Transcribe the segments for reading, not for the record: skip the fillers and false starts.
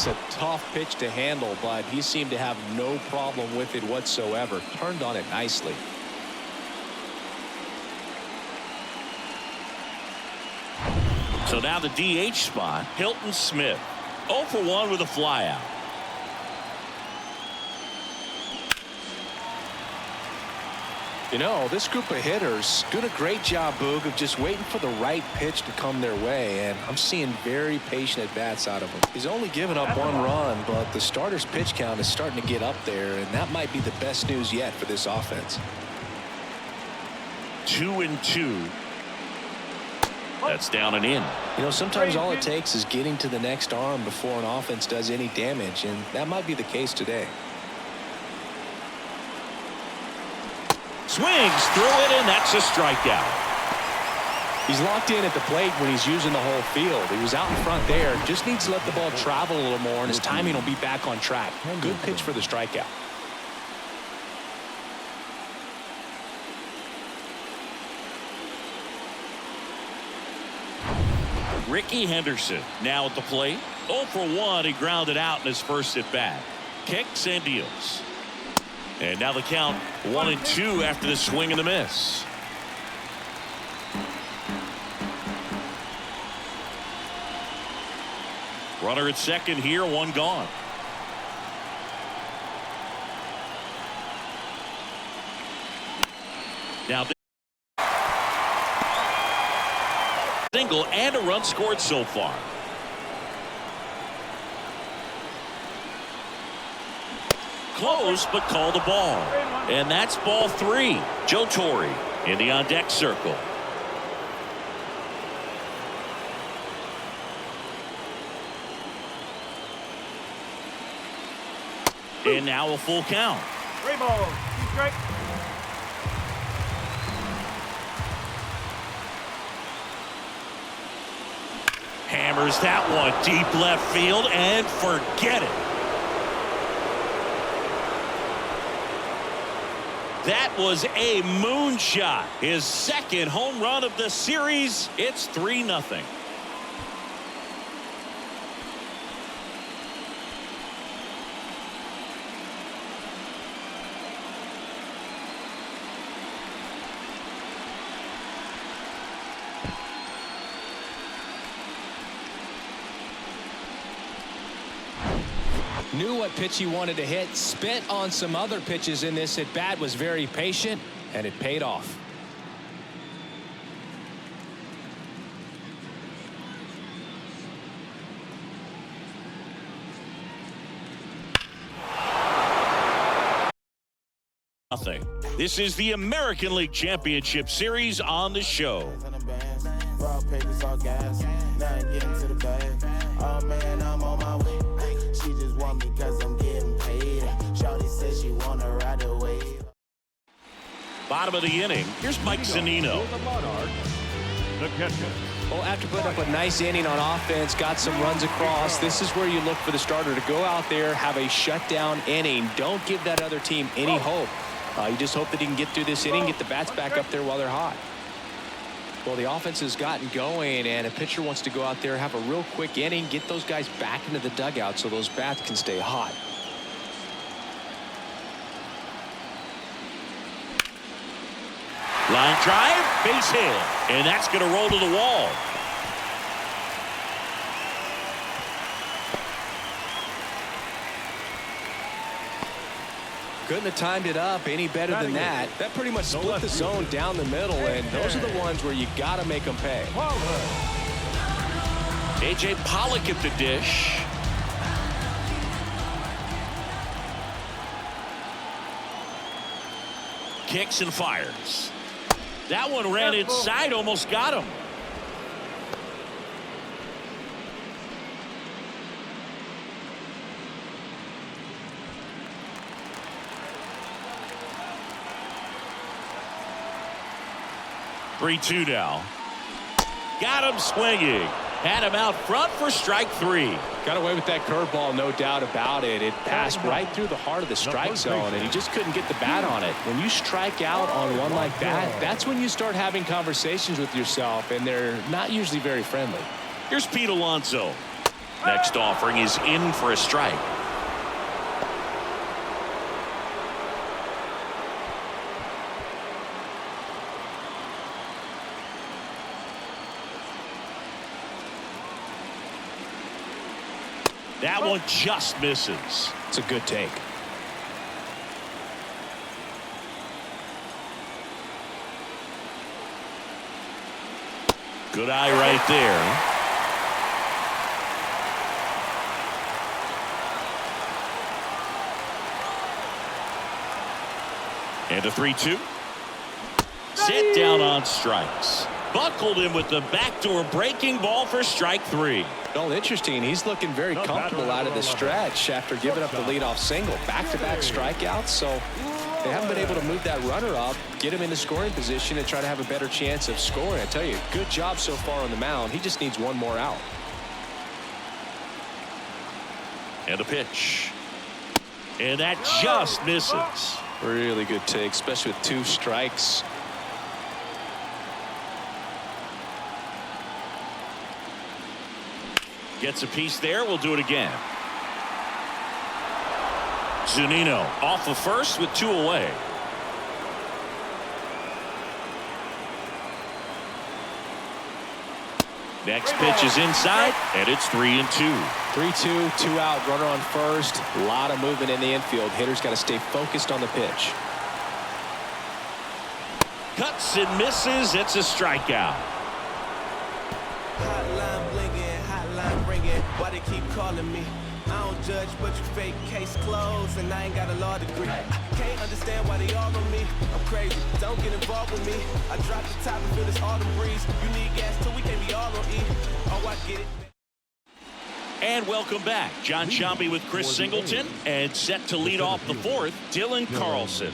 That's a tough pitch to handle, but he seemed to have no problem with it whatsoever. Turned on it nicely. So now the DH spot, Hilton Smith. 0 for 1 with a flyout. You know, this group of hitters doing a great job, Boog, of just waiting for the right pitch to come their way, and I'm seeing very patient at-bats out of him. He's only given up 1 run, but the starter's pitch count is starting to get up there, and that might be the best news yet for this offense. 2-2. That's down and in. You know, sometimes all it takes is getting to the next arm before an offense does any damage, and that might be the case today. Swings through it, and that's a strikeout. He's locked in at the plate when he's using the whole field. He was out in front there. Just needs to let the ball travel a little more, and his timing will be back on track. Good pitch for the strikeout. Ricky Henderson now at the plate. 0 for 1. He grounded out in his first at bat. Kicks and deals. And now the count 1-2 after the swing and the miss. Runner at second here, 1 gone. Now single and a run scored so far. Close, but called a ball. And that's ball 3. Joe Torre in the on-deck circle. And now a full count. 3 balls. Strike. Hammers that one deep left field and forget it. That was a moonshot. His second home run of the series. It's 3-0. Knew what pitch he wanted to hit, spit on some other pitches in this at bat, was very patient, and it paid off. Nothing. This is the American League Championship Series on the show. Bottom of the inning. Here's Mike Zunino. The Monarchs, the catcher. Well, after putting up a nice inning on offense, got some runs across, this is where you look for the starter to go out there, have a shutdown inning. Don't give that other team any hope. You just hope that he can get through this inning, get the bats back up there while they're hot. Well, the offense has gotten going, and a pitcher wants to go out there, have a real quick inning, get those guys back into the dugout so those bats can stay hot. Line drive, base hit, and that's going to roll to the wall. Couldn't have timed it up any better than that. That pretty much split the zone down the middle, and those are the ones where you got to make them pay. A.J. Pollock at the dish. Kicks and fires. That one ran inside, almost got him. Three-two now. Got him swinging. Had him out front for strike 3. Got away with that curveball, no doubt about it. It passed right through the heart of the strike zone, and he just couldn't get the bat on it. When you strike out on one like that, that's when you start having conversations with yourself, and they're not usually very friendly. Here's Pete Alonso. Next offering is in for a strike. That one just misses. It's a good take. Good eye right there. And a 3-2. Sit down on strikes. Buckled him with the backdoor breaking ball for strike 3. Well, interesting. He's looking very comfortable out of the stretch after giving up the leadoff single. Back-to-back strikeouts, so they haven't been able to move that runner up, get him into scoring position, and try to have a better chance of scoring. I tell you, good job so far on the mound. He just needs one more out. And a pitch. And that just misses. Really good take, especially with 2 strikes. Gets a piece there. We'll do it again. Zunino off of first with 2 away. Next pitch is inside, and it's 3-2. 3-2, 2 out, runner on first. A lot of movement in the infield. Hitter's got to stay focused on the pitch. Cuts and misses. It's a strikeout. Hotline blinging, hotline ringing. Why they keep calling me? I don't judge, but you fake case closed, and I ain't got a law degree. I can't understand why they all on me. I'm crazy. Don't get involved with me. I drop the top and feel this autumn breeze. You need gas too. We can't be all on E. Oh, I get it. And welcome back. John Sciambi with Chris Singleton, and set to lead off the 4th, Dylan Carlson.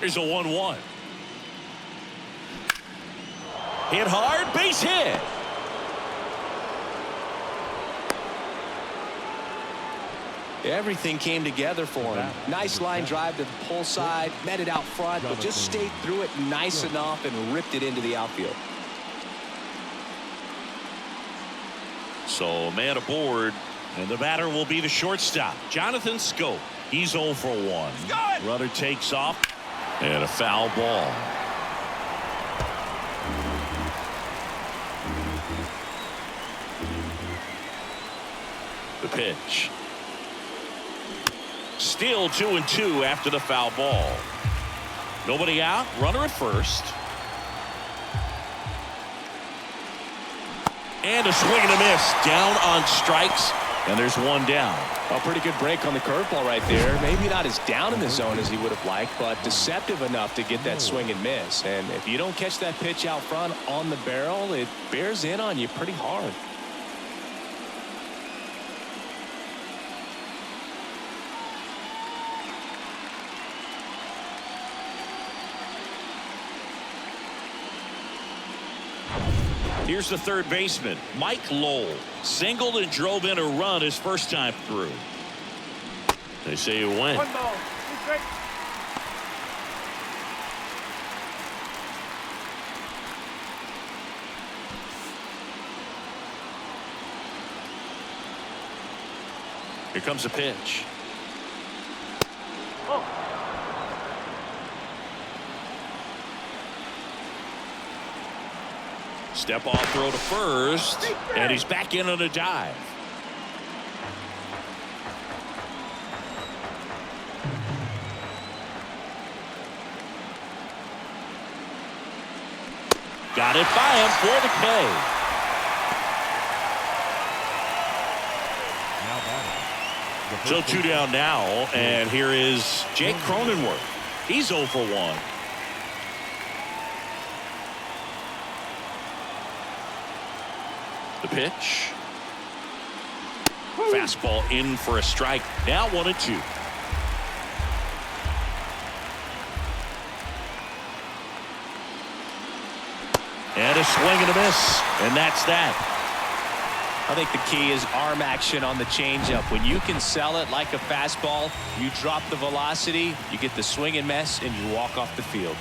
Here's a 1-1. Hit hard, base hit. Everything came together for him. Nice line drive to the pull side, met it out front, but just stayed through it nice enough and ripped it into the outfield. So a man aboard, and the batter will be the shortstop, Jonathan Scope. He's 0 for 1. Runner takes off, and a foul ball. The pitch. Still 2-2 after the foul ball. Nobody out, runner at first. And a swing and a miss. Down on strikes, and there's 1 down. A pretty good break on the curveball right there. Maybe not as down in the zone as he would have liked, but deceptive enough to get that swing and miss. And if you don't catch that pitch out front on the barrel, it bears in on you pretty hard. Here's the third baseman, Mike Lowell. Singled and drove in a run his first time through. They say he went. 1 ball. 2 strikes. Here comes a pitch. Step off throw to first, and he's back in on a dive. Got it by him for the K. So 2 down now, and here is Jake Cronenworth. He's 0 for 1. The pitch. Fastball in for a strike. Now 1-2. And a swing and a miss. And that's that. I think the key is arm action on the changeup. When you can sell it like a fastball, you drop the velocity, you get the swing and miss, and you walk off the field.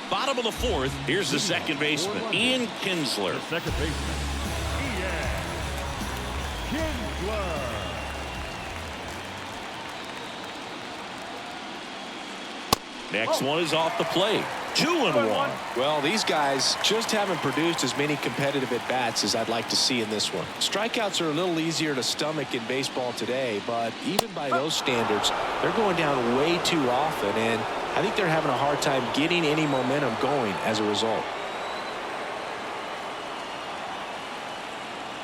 Bottom of the fourth, here's the second baseman, Ian Kinsler. Second baseman, Ian Kinsler. Next one is off the plate. 2-1. Well, these guys just haven't produced as many competitive at-bats as I'd like to see in this one. Strikeouts are a little easier to stomach in baseball today, but even by those standards, they're going down way too often, and I think they're having a hard time getting any momentum going as a result.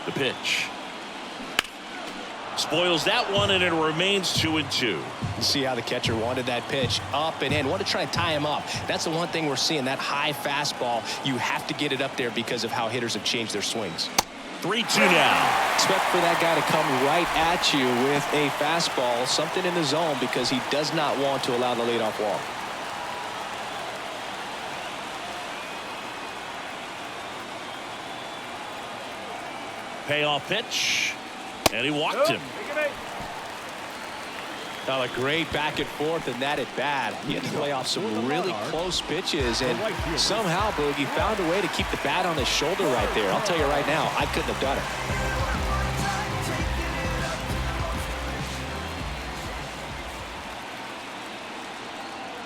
The pitch. Spoils that one, and it remains 2-2. See how the catcher wanted that pitch up and in. Want to try and tie him up. That's the one thing we're seeing, that high fastball. You have to get it up there because of how hitters have changed their swings. 3-2 now. Expect for that guy to come right at you with a fastball, something in the zone, because he does not want to allow the leadoff walk. Payoff pitch, and he walked him. A great back and forth, and that at bat. He had to play off some really close pitches, and somehow Boogie found a way to keep the bat on his shoulder right there. I'll tell you right now, I couldn't have done it.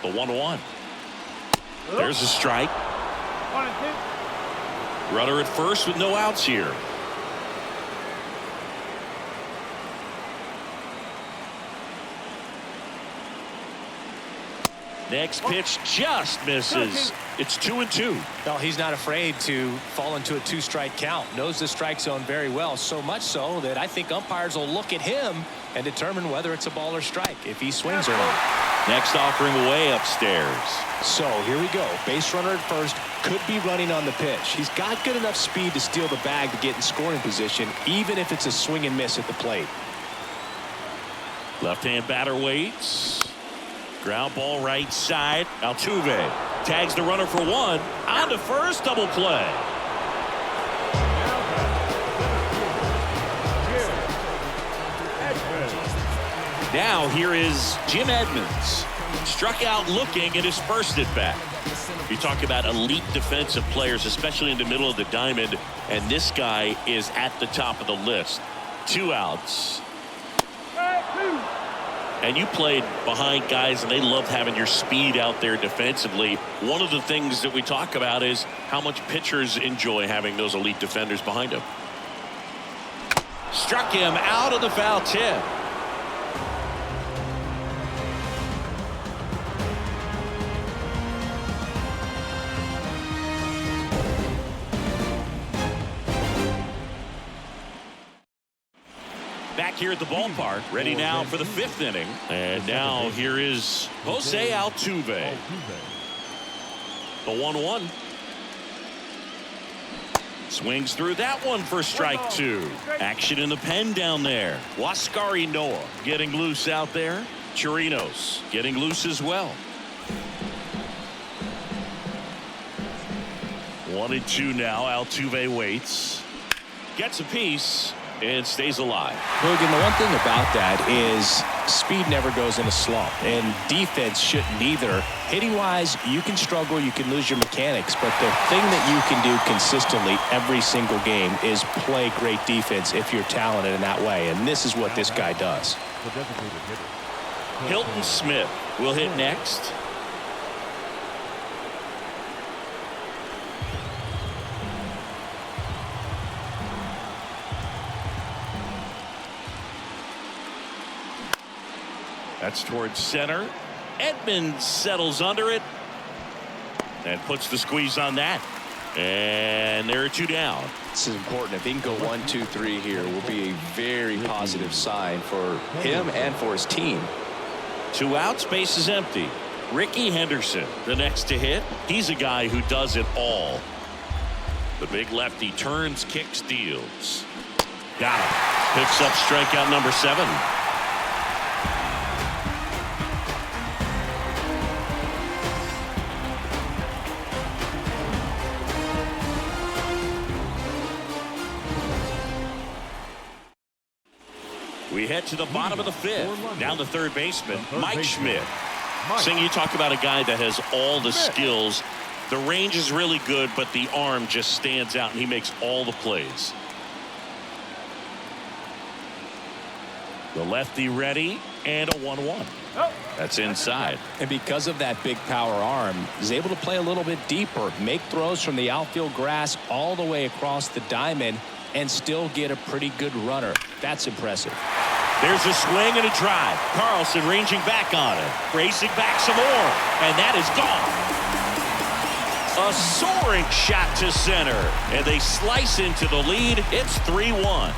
The 1-1. There's a strike. 1-2. Runner at first with no outs here. Next pitch just misses. It's 2-2. Well, he's not afraid to fall into a two-strike count. Knows the strike zone very well, so much so that I think umpires will look at him and determine whether it's a ball or strike, if he swings or not. Next offering way upstairs. So here we go. Base runner at first, could be running on the pitch. He's got good enough speed to steal the bag to get in scoring position, even if it's a swing and miss at the plate. Left-hand batter waits. Ground ball right side. Altuve tags the runner for one. On to first, double play. Now here is Jim Edmonds. Struck out looking at his first at bat. You talk about elite defensive players, especially in the middle of the diamond, and this guy is at the top of the list. 2 outs. And you played behind guys, and they loved having your speed out there defensively. One of the things that we talk about is how much pitchers enjoy having those elite defenders behind them. Struck him out of the foul tip. Back here at the ballpark, ready now for the 5th inning. And now here is Jose Altuve. The 1-1. Swings through that one for strike 2. Action in the pen down there. Huascar Ynoa getting loose out there. Chirinos getting loose as well. 1-2 now. Altuve waits. Gets a piece. And stays alive. Logan, the one thing about that is speed never goes in a slump, and defense shouldn't either. Hitting-wise, you can struggle, you can lose your mechanics, but the thing that you can do consistently every single game is play great defense if you're talented in that way, and this is what this guy does. Hilton Smith will hit next. That's towards center. Edmonds settles under it and puts the squeeze on that. And there are 2 down. This is important. If he can go 1, 2, 3 here, will be a very positive sign for him and for his team. 2 outs, base is empty. Ricky Henderson, the next to hit. He's a guy who does it all. The big lefty turns, kicks, deals. Got him. Picks up strikeout number 7. We head to the bottom of the fifth. Down to third baseman, Mike Schmidt. Mike. Sing, you talk about a guy that has all the skills. The range is really good, but the arm just stands out, and he makes all the plays. The lefty ready, and a 1-1. That's inside. And because of that big power arm, he's able to play a little bit deeper, make throws from the outfield grass all the way across the diamond, and still get a pretty good runner. That's impressive. There's a swing and a drive. Carlson ranging back on it. Racing back some more. And that is gone. A soaring shot to center. And they slice into the lead. It's 3-1.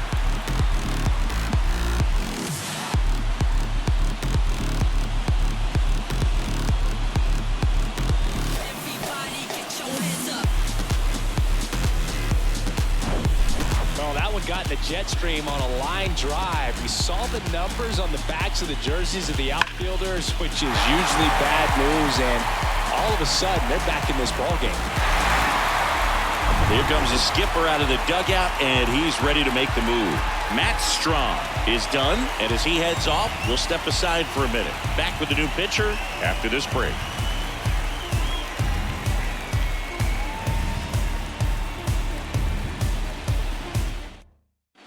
Got in the jet stream on a line drive. We saw the numbers on the backs of the jerseys of the outfielders, which is usually bad news, and all of a sudden they're back in this ball game. Here comes the skipper out of the dugout, and he's ready to make the move. Matt Strong is done, and as he heads off, we'll step aside for a minute. Back with the new pitcher after this break.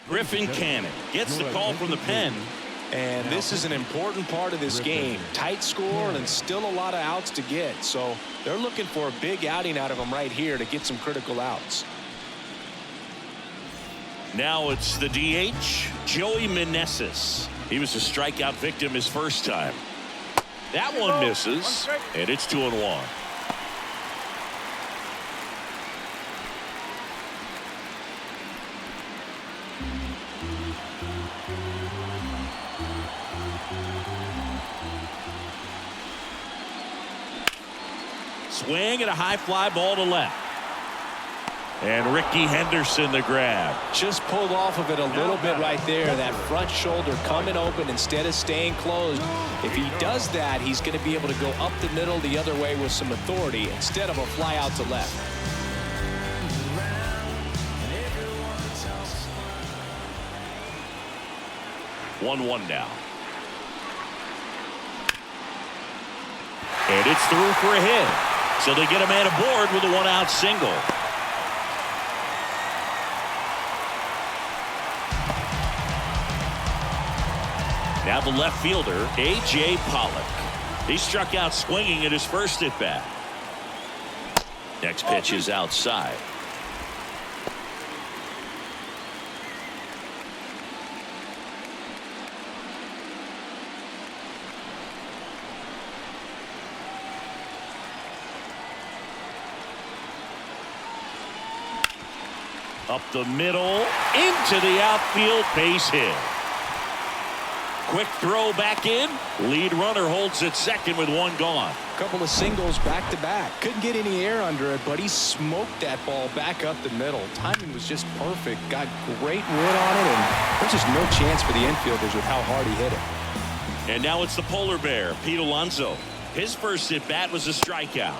Griffin Cannon gets the call from the pen. And this is an important part of this game. Tight score and still a lot of outs to get. So they're looking for a big outing out of him right here to get some critical outs. Now it's the DH, Joey Meneses. He was a strikeout victim his first time. That one misses, and it's 2-1. Swing and a high fly ball to left. And Ricky Henderson the grab. Just pulled off of it a little bit right there. That front shoulder coming open instead of staying closed. If he does that, he's going to be able to go up the middle the other way with some authority instead of a fly out to left. One now. And it's through for a hit. So they get a man aboard with a one-out single. Now the left fielder, A.J. Pollock. He struck out swinging at his first at-bat. Next pitch is outside. Up the middle, into the outfield, base hit. Quick throw back in. Lead runner holds at second with one gone. A couple of singles back to back. Couldn't get any air under it, but he smoked that ball back up the middle. Timing was just perfect. Got great wood on it, and there's just no chance for the infielders with how hard he hit it. And now it's the polar bear, Pete Alonso. His first at bat was a strikeout.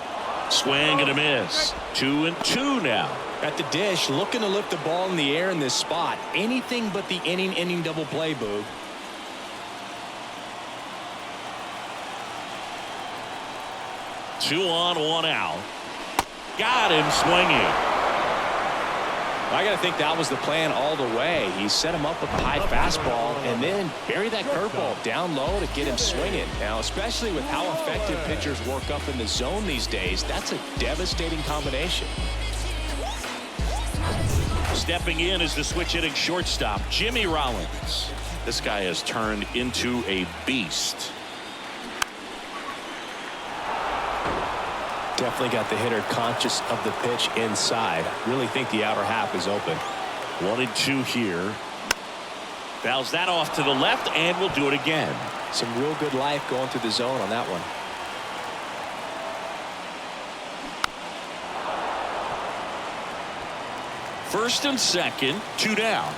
Swing and a miss. 2-2 now. At the dish, looking to lift the ball in the air in this spot. Anything but the inning double play, Boog. Two on, one out. Got him swinging. I got to think that was the plan all the way. He set him up with a high fastball and then buried that curveball down low to get him swinging. Now, especially with how effective pitchers work up in the zone these days, that's a devastating combination. Stepping in is the switch hitting shortstop, Jimmy Rollins. This guy has turned into a beast. Definitely got the hitter conscious of the pitch inside. Really think the outer half is open. 1-2 here. Fouls that off to the left, and we'll do it again. Some real good life going through the zone on that one. First and second, 2 down.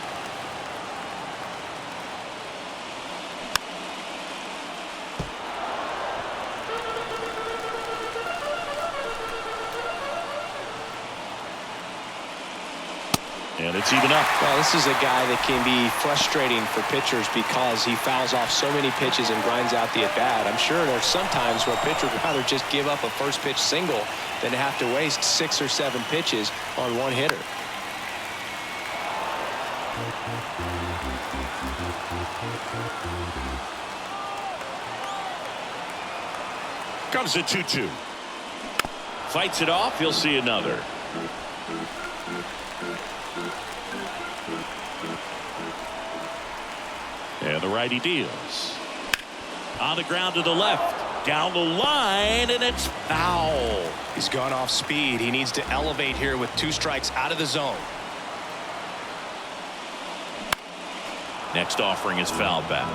And it's even up. Well, this is a guy that can be frustrating for pitchers because he fouls off so many pitches and grinds out the at-bat. I'm sure there's some times where a pitcher would rather just give up a first pitch single than have to waste 6 or 7 pitches on one hitter. Comes a 2-2. Fights it off. He'll see another. And the righty deals. On the ground to the left. Down the line, and it's foul. He's gone off speed. He needs to elevate here with 2 strikes out of the zone. Next offering is foul back.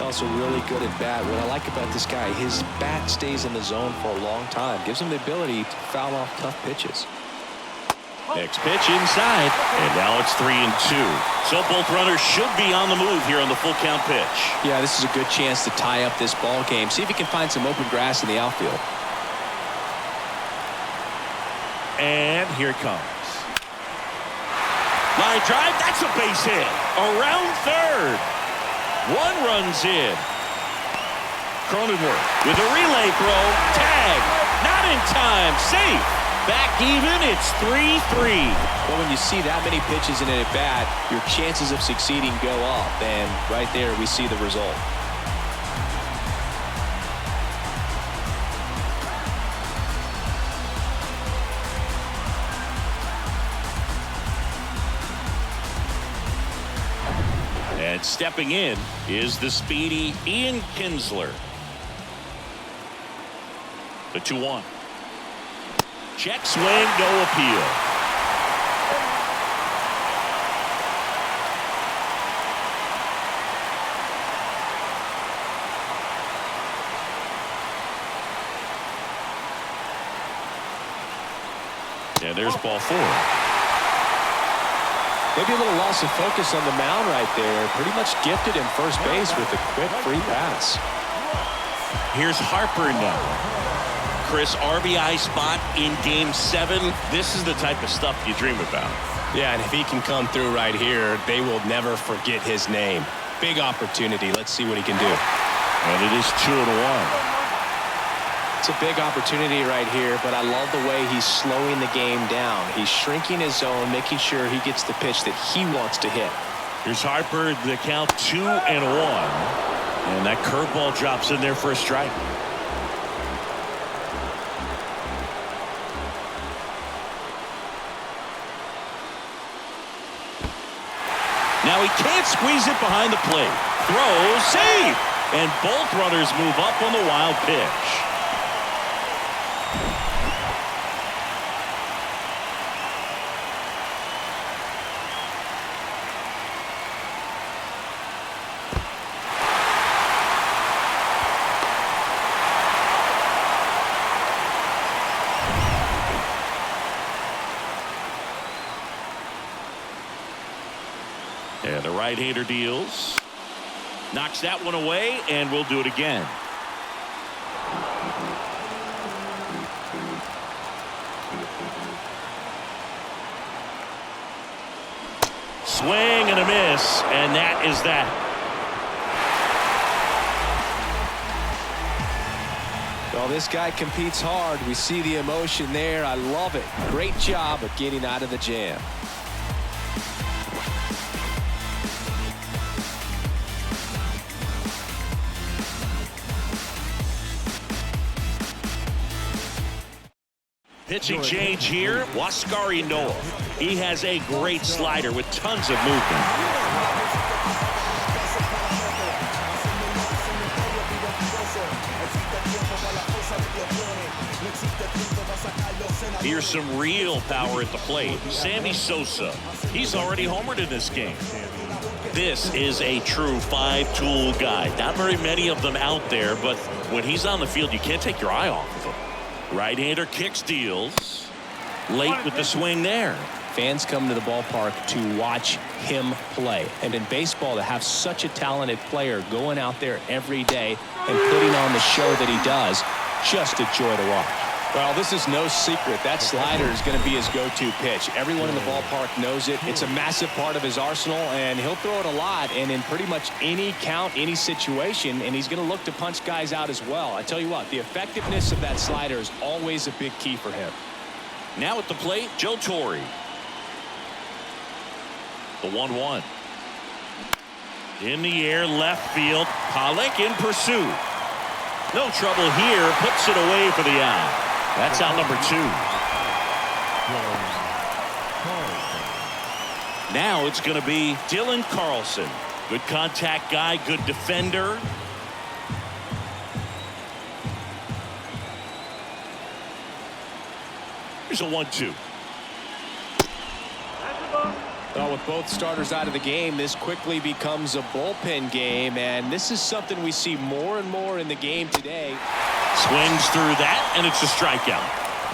Also really good at bat. What I like about this guy, his bat stays in the zone for a long time. Gives him the ability to foul off tough pitches. Next pitch inside, and now it's 3-2. So both runners should be on the move here on the full count pitch. Yeah, this is a good chance to tie up this ball game. See if he can find some open grass in the outfield. And here it comes. Line drive, that's a base hit. Around third. 1 runs in. Cronenworth with a relay throw. Tag. Not in time. Safe. Back even. It's 3-3. Well, when you see that many pitches in an at-bat, your chances of succeeding go up. And right there, we see the result. And stepping in is the speedy Ian Kinsler. The 2-1. Check swing, no appeal. And there's ball 4. Maybe a little loss of focus on the mound right there. Pretty much gifted him first base with a quick free pass. Here's Harper now. Chris, RBI spot in Game 7. This is the type of stuff you dream about. Yeah, and if he can come through right here, they will never forget his name. Big opportunity. Let's see what he can do. And it is 2-1. It's a big opportunity right here, but I love the way he's slowing the game down. He's shrinking his zone, making sure he gets the pitch that he wants to hit. Here's Harper, the count 2-1. And that curveball drops in there for a strike. Now he can't squeeze it behind the plate. Throw, save! And both runners move up on the wild pitch. And the right-hander deals. Knocks that one away, and we'll do it again. Swing and a miss, and that is that. Well, this guy competes hard. We see the emotion there. I love it. Great job of getting out of the jam. Pitching change here. Waskari Noah. He has a great slider with tons of movement. Here's some real power at the plate. Sammy Sosa. He's already homered in this game. This is a true 5-tool guy. Not very many of them out there, but when he's on the field, you can't take your eye off of him. Right-hander kicks, deals. Late with the swing there. Fans come to the ballpark to watch him play. And in baseball, to have such a talented player going out there every day and putting on the show that he does, just a joy to watch. Well, this is no secret. That slider is going to be his go-to pitch. Everyone in the ballpark knows it. It's a massive part of his arsenal, and he'll throw it a lot and in pretty much any count, any situation, and he's going to look to punch guys out as well. I tell you what, the effectiveness of that slider is always a big key for him. Now at the plate, Joe Torre. The 1-1. In the air, left field. Pollock in pursuit. No trouble here. Puts it away for the out. That's out number 2. Now it's going to be Dylan Carlson. Good contact guy, good defender. Here's a 1-2. Well, with both starters out of the game, this quickly becomes a bullpen game, and this is something we see more and more in the game today. Swings through that, and it's a strikeout.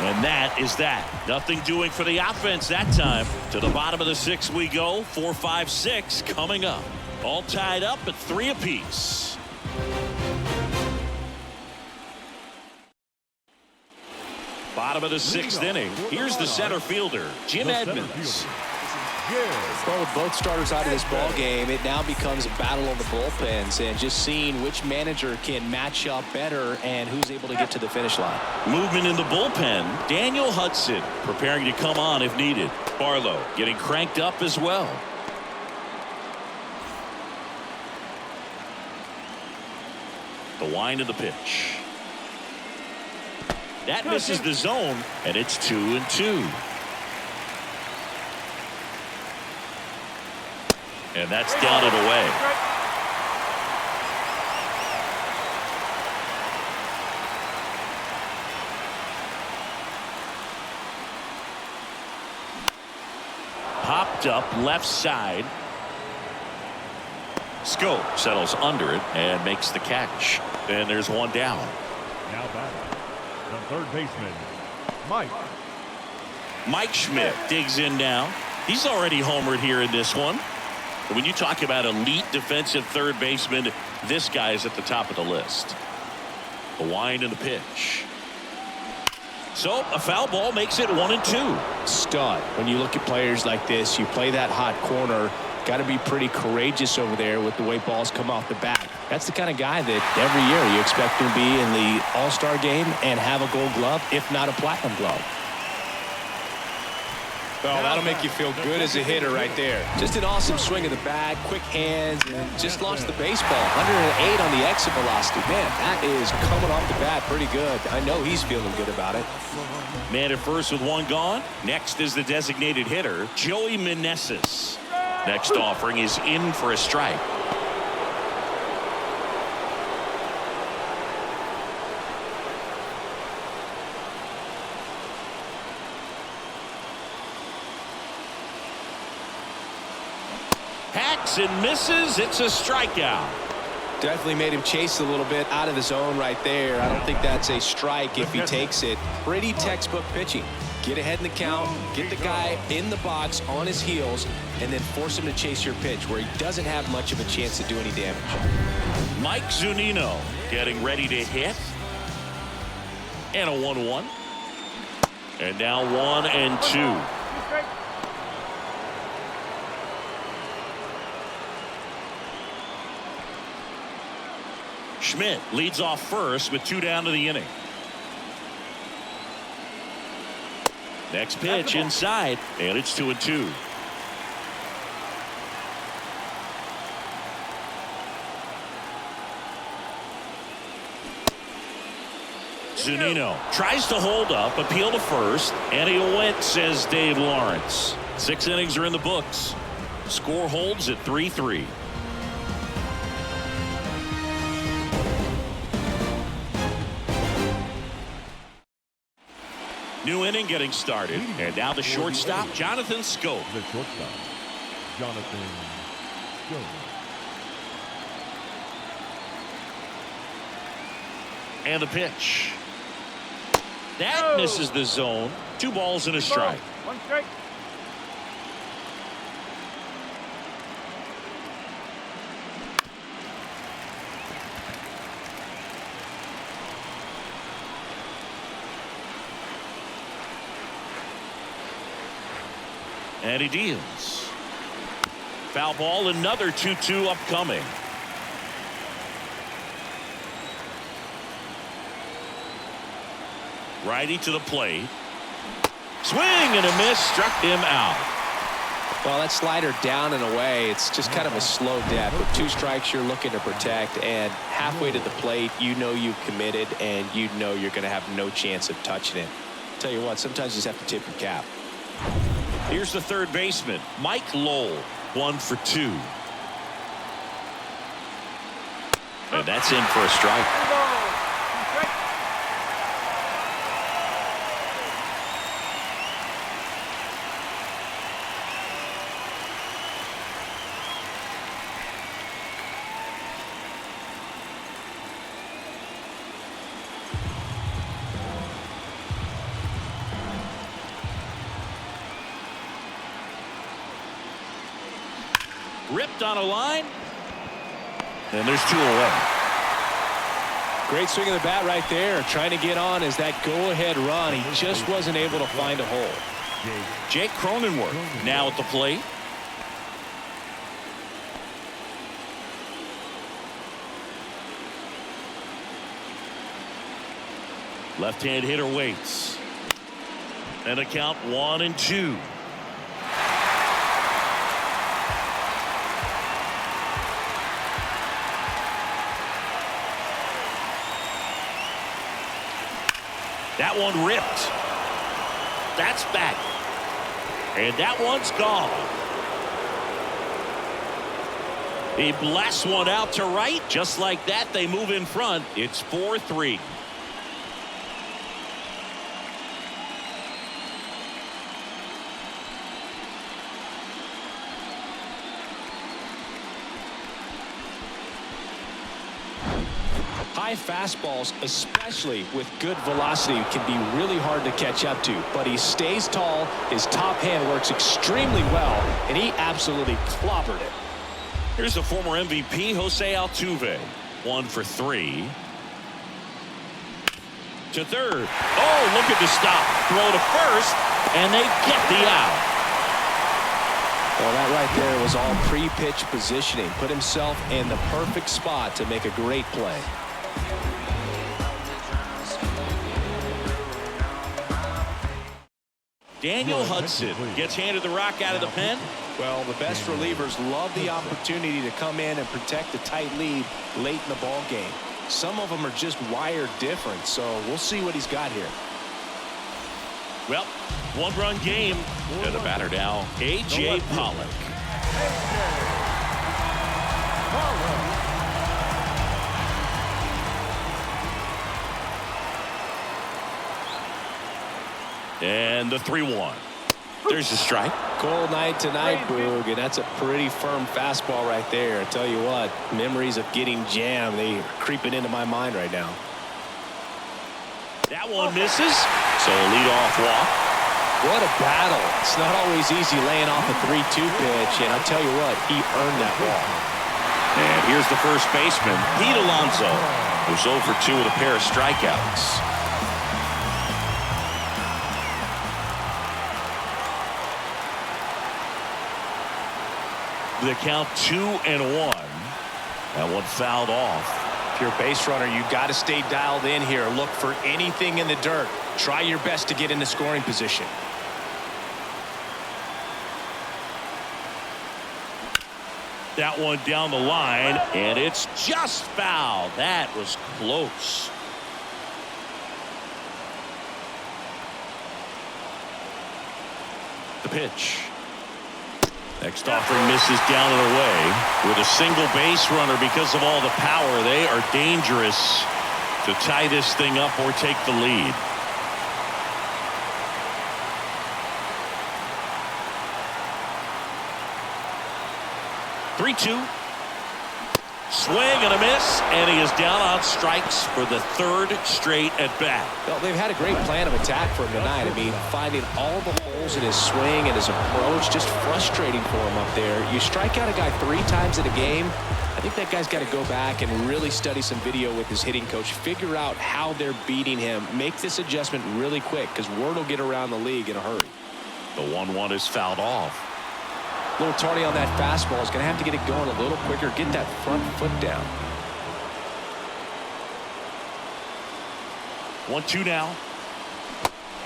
And that is that. Nothing doing for the offense that time. To the bottom of the 6th we go. 4, 5, 6 coming up. All tied up at 3 apiece. Bottom of the 6th inning. Here's the center fielder, Jim Edmonds. Well, with both starters out of this ball game, it now becomes a battle of the bullpens and just seeing which manager can match up better and who's able to get to the finish line. Movement in the bullpen. Daniel Hudson preparing to come on if needed. Barlow getting cranked up as well. The wind of the pitch. That misses the zone, and it's 2-2. And that's down and away. Popped up left side. Scope settles under it and makes the catch. And there's one down. Now batting, the third baseman, Mike Schmidt digs in now. He's already homered here in this one. When you talk about elite defensive third baseman, this guy is at the top of the list. The wind and the pitch. So a foul ball makes it 1-2. Stud. When you look at players like this, you play that hot corner. Got to be pretty courageous over there with the way balls come off the bat. That's the kind of guy that every year you expect to be in the All-Star game and have a gold glove, if not a platinum glove. Well, that'll make you feel good as a hitter right there. Just an awesome swing of the bat, quick hands, and just launched the baseball. 108 on the exit velocity. Man, that is coming off the bat pretty good. I know he's feeling good about it. Man at first with one gone. Next is the designated hitter, Joey Meneses. Next offering is in for a strike. Hacks and misses. It's a strikeout. Definitely made him chase a little bit out of the zone right there. I don't think that's a strike if he takes it. Pretty textbook pitching. Get ahead in the count, get the guy in the box on his heels, and then force him to chase your pitch where he doesn't have much of a chance to do any damage. Mike Zunino getting ready to hit. And a 1-1. And now 1-2. Schmidt leads off first with 2 down to the inning. Next pitch inside, and it's 2-2. Zunino tries to hold up, appeal to first, and he went, says Dave Lawrence. 6 innings are in the books. Score holds at 3-3. New inning getting started, and now the shortstop, Jonathan Scope. The shortstop, Jonathan Scope. And the pitch. That misses the zone. 2 balls and a strike. 1 strike. And he deals. Foul ball, another 2-2 upcoming. Righty to the plate. Swing and a miss, struck him out. Well, that slider down and away, it's just kind of a slow death. With 2 strikes, you're looking to protect, and halfway to the plate, you know you've committed, and you know you're going to have no chance of touching it. Tell you what, sometimes you just have to tip your cap. Here's the third baseman, Mike Lowell, 1 for 2. And that's in for a strike. Ripped on a line, and there's 2 away. Great swing of the bat right there. Trying to get on as that go-ahead run. He just wasn't able to find a hole. Jake Cronenworth now at the plate. Left-hand hitter waits. And a count 1-2. That one ripped. That's back. And that one's gone. He blasts one out to right. Just like that, they move in front. It's 4-3. High fastballs, especially with good velocity, can be really hard to catch up to. But he stays tall, his top hand works extremely well, and he absolutely clobbered it. Here's the former MVP, Jose Altuve. 1 for 3. To third. Oh, look at the stop. Throw to first, and they get the out. Well, that right there was all pre-pitch positioning. Put himself in the perfect spot to make a great play. Daniel Hudson gets handed the rock out of the pen. Well, the best relievers love the opportunity to come in and protect a tight lead late in the ball game. Some of them are just wired different, so we'll see what he's got here. Well, 1-run game. And the batter now, A.J. Pollock. And the 3-1. There's a strike. Cold night tonight, Boog, and that's a pretty firm fastball right there. I tell you what, memories of getting jammed, they are creeping into my mind right now. That one misses, so a leadoff walk. What a battle. It's not always easy laying off a 3-2 pitch, and I'll tell you what, he earned that walk. And here's the first baseman, Pete Alonso, who's 0 for 2 with a pair of strikeouts. The count 2-1. That one fouled off. If you're a base runner, you got to stay dialed in here. Look for anything in the dirt. Try your best to get in the scoring position. That one down the line, and it's just foul. That was close. The pitch. Next offering misses down and away. With a single base runner because of all the power, they are dangerous to tie this thing up or take the lead. Three-two. Swing and a miss, and he is down on strikes for the 3rd straight at bat. Well, they've had a great plan of attack for him tonight. I mean, finding all the holes in his swing and his approach, just frustrating for him up there. You strike out a guy 3 times in a game, I think that guy's got to go back and really study some video with his hitting coach, figure out how they're beating him, make this adjustment really quick, because word will get around the league in a hurry. The 1-1 is fouled off. A little tardy on that fastball. Is going to have to get it going a little quicker. Get that front foot down. 1-2 now.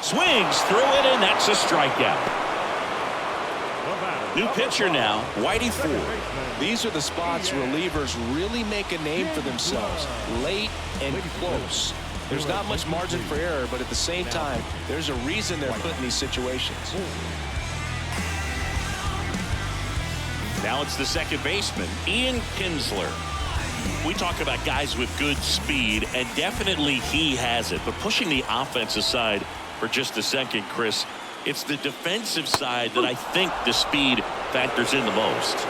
Swings through it, and that's a strikeout. New pitcher now, Whitey Ford. These are the spots relievers really make a name for themselves. Late and close. There's not much margin for error, but at the same time, there's a reason they're put in these situations. Now it's the second baseman, Ian Kinsler. We talk about guys with good speed, and definitely he has it. But pushing the offense aside for just a second, Chris, it's the defensive side that I think the speed factors in the most.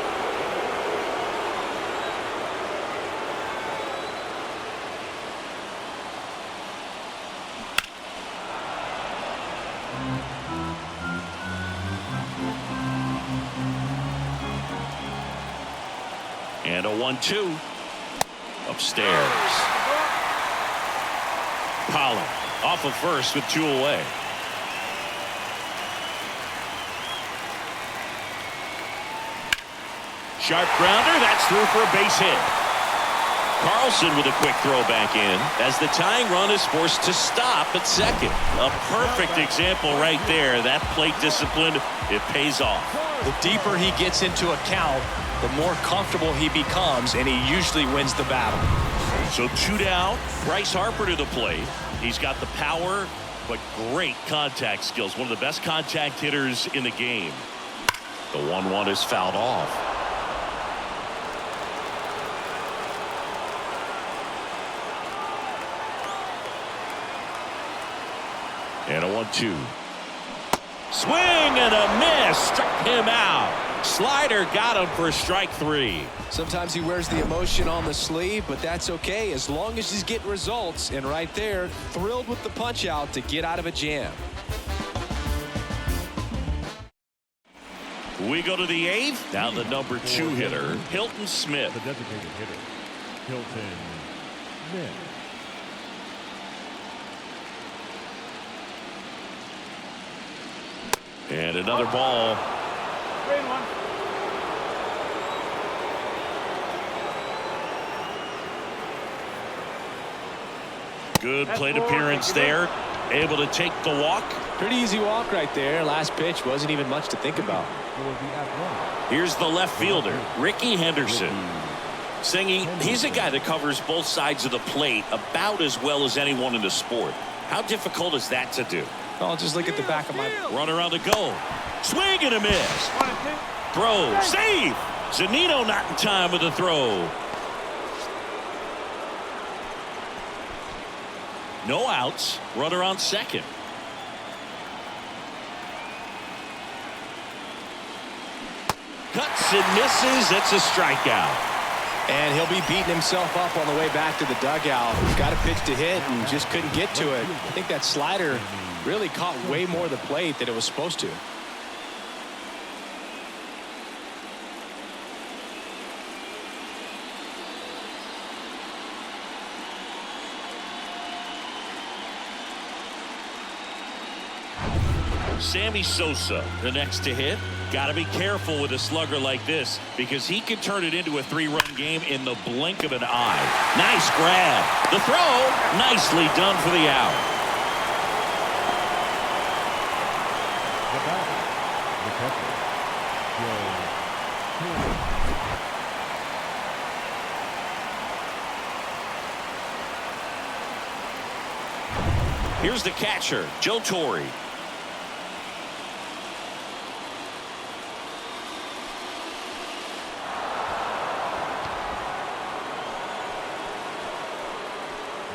And a 1-2 upstairs. Pollard off of first with 2 away. Sharp grounder, that's through for a base hit. Carlson with a quick throw back in as the tying run is forced to stop at second. A perfect example right there. That plate discipline, it pays off. The deeper he gets into a count, the more comfortable he becomes, and he usually wins the battle. So 2 down, Bryce Harper to the plate. He's got the power, but great contact skills. One of the best contact hitters in the game. The 1-1 is fouled off. And a 1-2. Swing and a miss. Struck him out. Slider got him for strike 3. Sometimes he wears the emotion on the sleeve, but that's okay as long as he's getting results. And right there, thrilled with the punch out to get out of a jam. We go to the 8th. Now the number 2 hitter, Hilton Smith. The designated hitter, Hilton Smith. And another ball. Good plate appearance there. Able to take the walk. Pretty easy walk right there. Last pitch wasn't even much to think about. Here's the left fielder, Ricky Henderson. Singy, he's a guy that covers both sides of the plate about as well as anyone in the sport. How difficult is that to do? I'll just look at the back of my... Runner on the go. Swing and a miss. Throw. Save. Zunino not in time with the throw. No outs. Runner on second. Cuts and misses. It's a strikeout. And he'll be beating himself up on the way back to the dugout. Got a pitch to hit and just couldn't get to it. I think that slider really caught way more of the plate than it was supposed to. Sammy Sosa, the next to hit. Got to be careful with a slugger like this because he can turn it into a 3-run game in the blink of an eye. Nice grab. The throw, nicely done for the out. The batter, the catcher, Joe Torre. Here's the catcher, Joe Torre.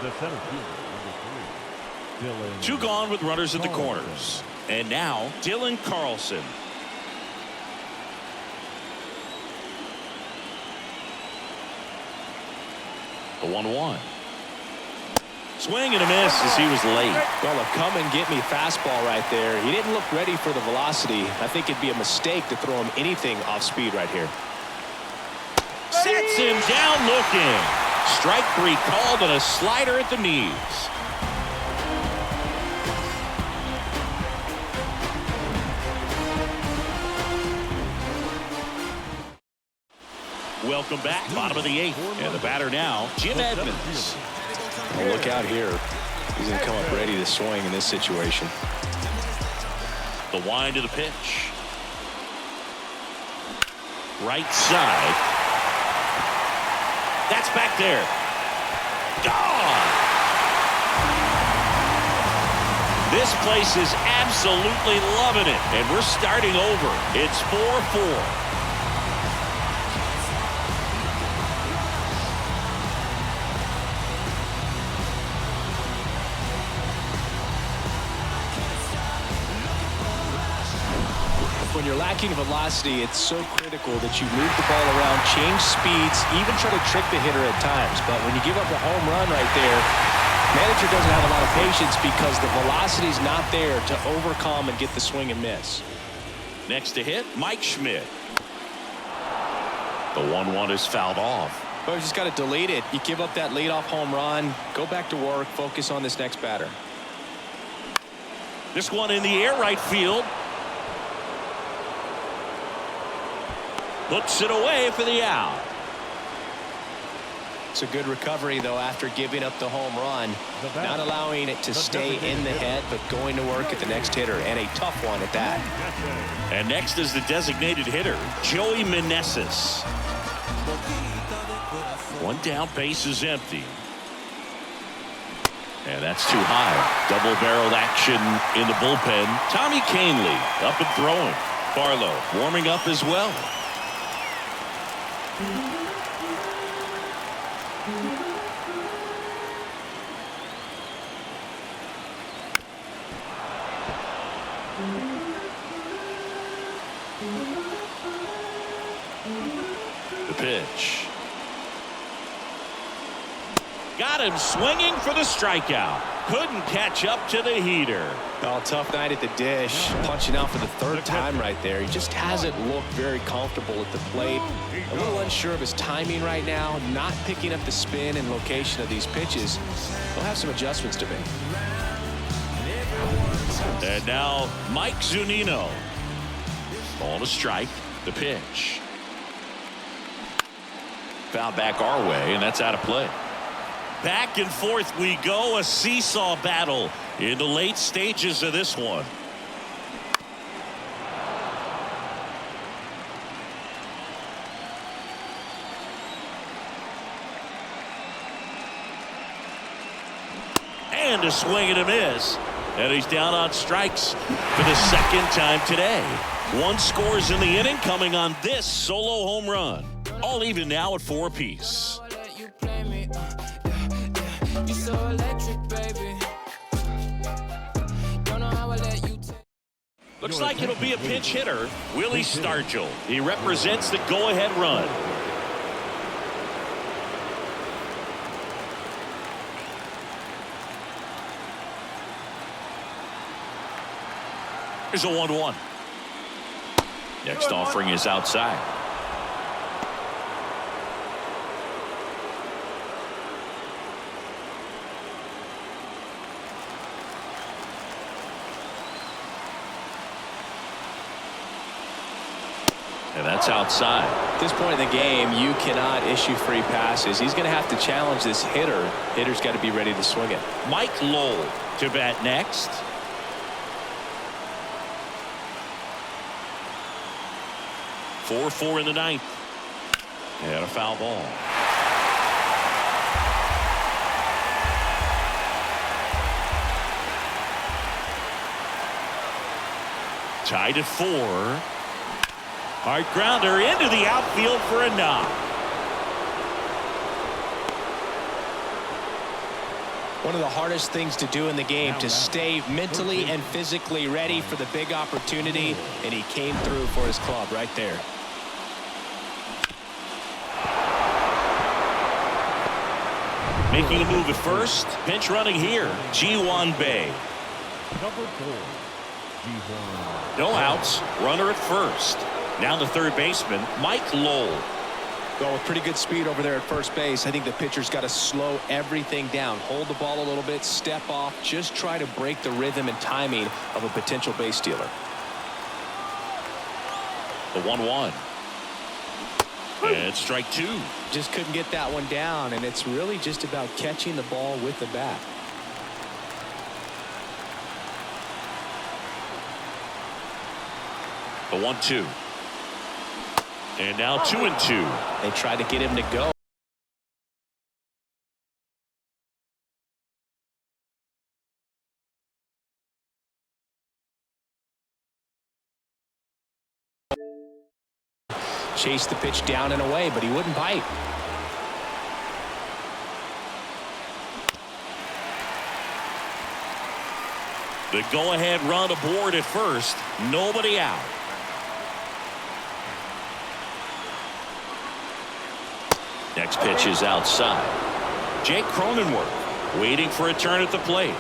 The center fielder, number 3, Dylan. 2 gone with runners at the corners. And now, Dylan Carlson. The 1-1. Swing and a miss as he was late. Well, a come and get me fastball right there. He didn't look ready for the velocity. I think it'd be a mistake to throw him anything off speed right here. Sets him down looking. Strike 3 called and a slider at the knees. Welcome back. Bottom of the 8th. And the batter now, Jim Edmonds. Well, look out here. He's going to come up ready to swing in this situation. The wind of the pitch. Right side. That's back there. Gone. This place is absolutely loving it. And we're starting over. It's 4-4. When you're lacking velocity, it's so critical that you move the ball around, change speeds, even try to trick the hitter at times. But when you give up a home run right there, manager doesn't have a lot of patience because the velocity's not there to overcome and get the swing and miss. Next to hit, Mike Schmidt. The 1-1 is fouled off. But you just got to delete it. You give up that leadoff home run, go back to work, focus on this next batter. This one in the air right field. Hooks it away for the out. It's a good recovery, though, after giving up the home run. Not allowing it to stay in the head, but going to work at the next hitter, and a tough one at that. And next is the designated hitter, Joey Meneses. One down, base is empty. And that's too high. Double-barreled action in the bullpen. Tommy Kahnle up and throwing. Barlow warming up as well. The pitch. Got him swinging for the strikeout. Couldn't catch up to the heater. Oh, tough night at the dish. Punching out for the 3rd time right there. He just hasn't looked very comfortable at the plate. A little unsure of his timing right now. Not picking up the spin and location of these pitches. He'll have some adjustments to make. And now Mike Zunino. Ball to strike. The pitch. Foul back our way, and that's out of play. Back and forth we go. A seesaw battle in the late stages of this one. And a swing and a miss. And he's down on strikes for the 2nd time today. 1 scores in the inning, coming on this solo home run. All even now at 4 apiece. Looks like it'll be a pinch hitter, Willie Stargell. He represents the go-ahead run. Here's a 1-1. Next offering is outside. And that's outside. At this point in the game, you cannot issue free passes. He's going to have to challenge this hitter. Hitter's got to be ready to swing it. Mike Lowell to bat next. Four in the 9th. And a foul ball. Tied at 4. Hard grounder into the outfield for a knock. One of the hardest things to do in the game, to stay mentally and physically ready for the big opportunity, and he came through for his club right there. Making a move at first. Pinch running here. Ji-Hwan Bae. Number 4, Ji-Hwan. No outs. Runner at first. Now the third baseman, Mike Lowell. Well, with pretty good speed over there at first base, I think the pitcher's got to slow everything down. Hold the ball a little bit, step off, just try to break the rhythm and timing of a potential base stealer. The 1-1. And strike two. Just couldn't get that one down, and it's really just about catching the ball with the bat. The 1-2. And now 2-2. They tried to get him to go. Chased the pitch down and away, but he wouldn't bite. The go-ahead run aboard at first. Nobody out. Next pitch is outside. Jake Cronenworth waiting for a turn at the plate.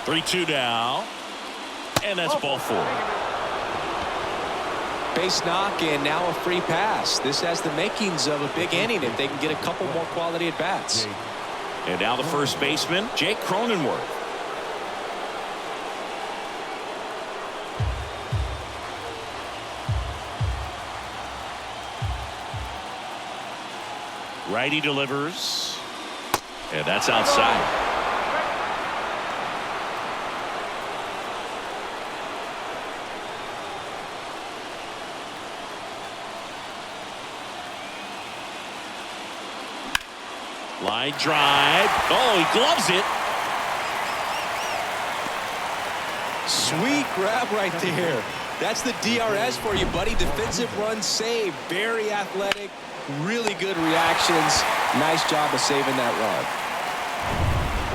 Three-two now. And that's ball four. Base knock and now a free pass. This has the makings of a big inning if they can get a couple more quality at bats. And now the first baseman, Jake Cronenworth. Righty delivers. And that's outside. Line drive. Oh, he gloves it. Sweet grab right there. That's the DRS for you, buddy. Defensive run save. Very athletic. Really good reactions. Nice job of saving that run.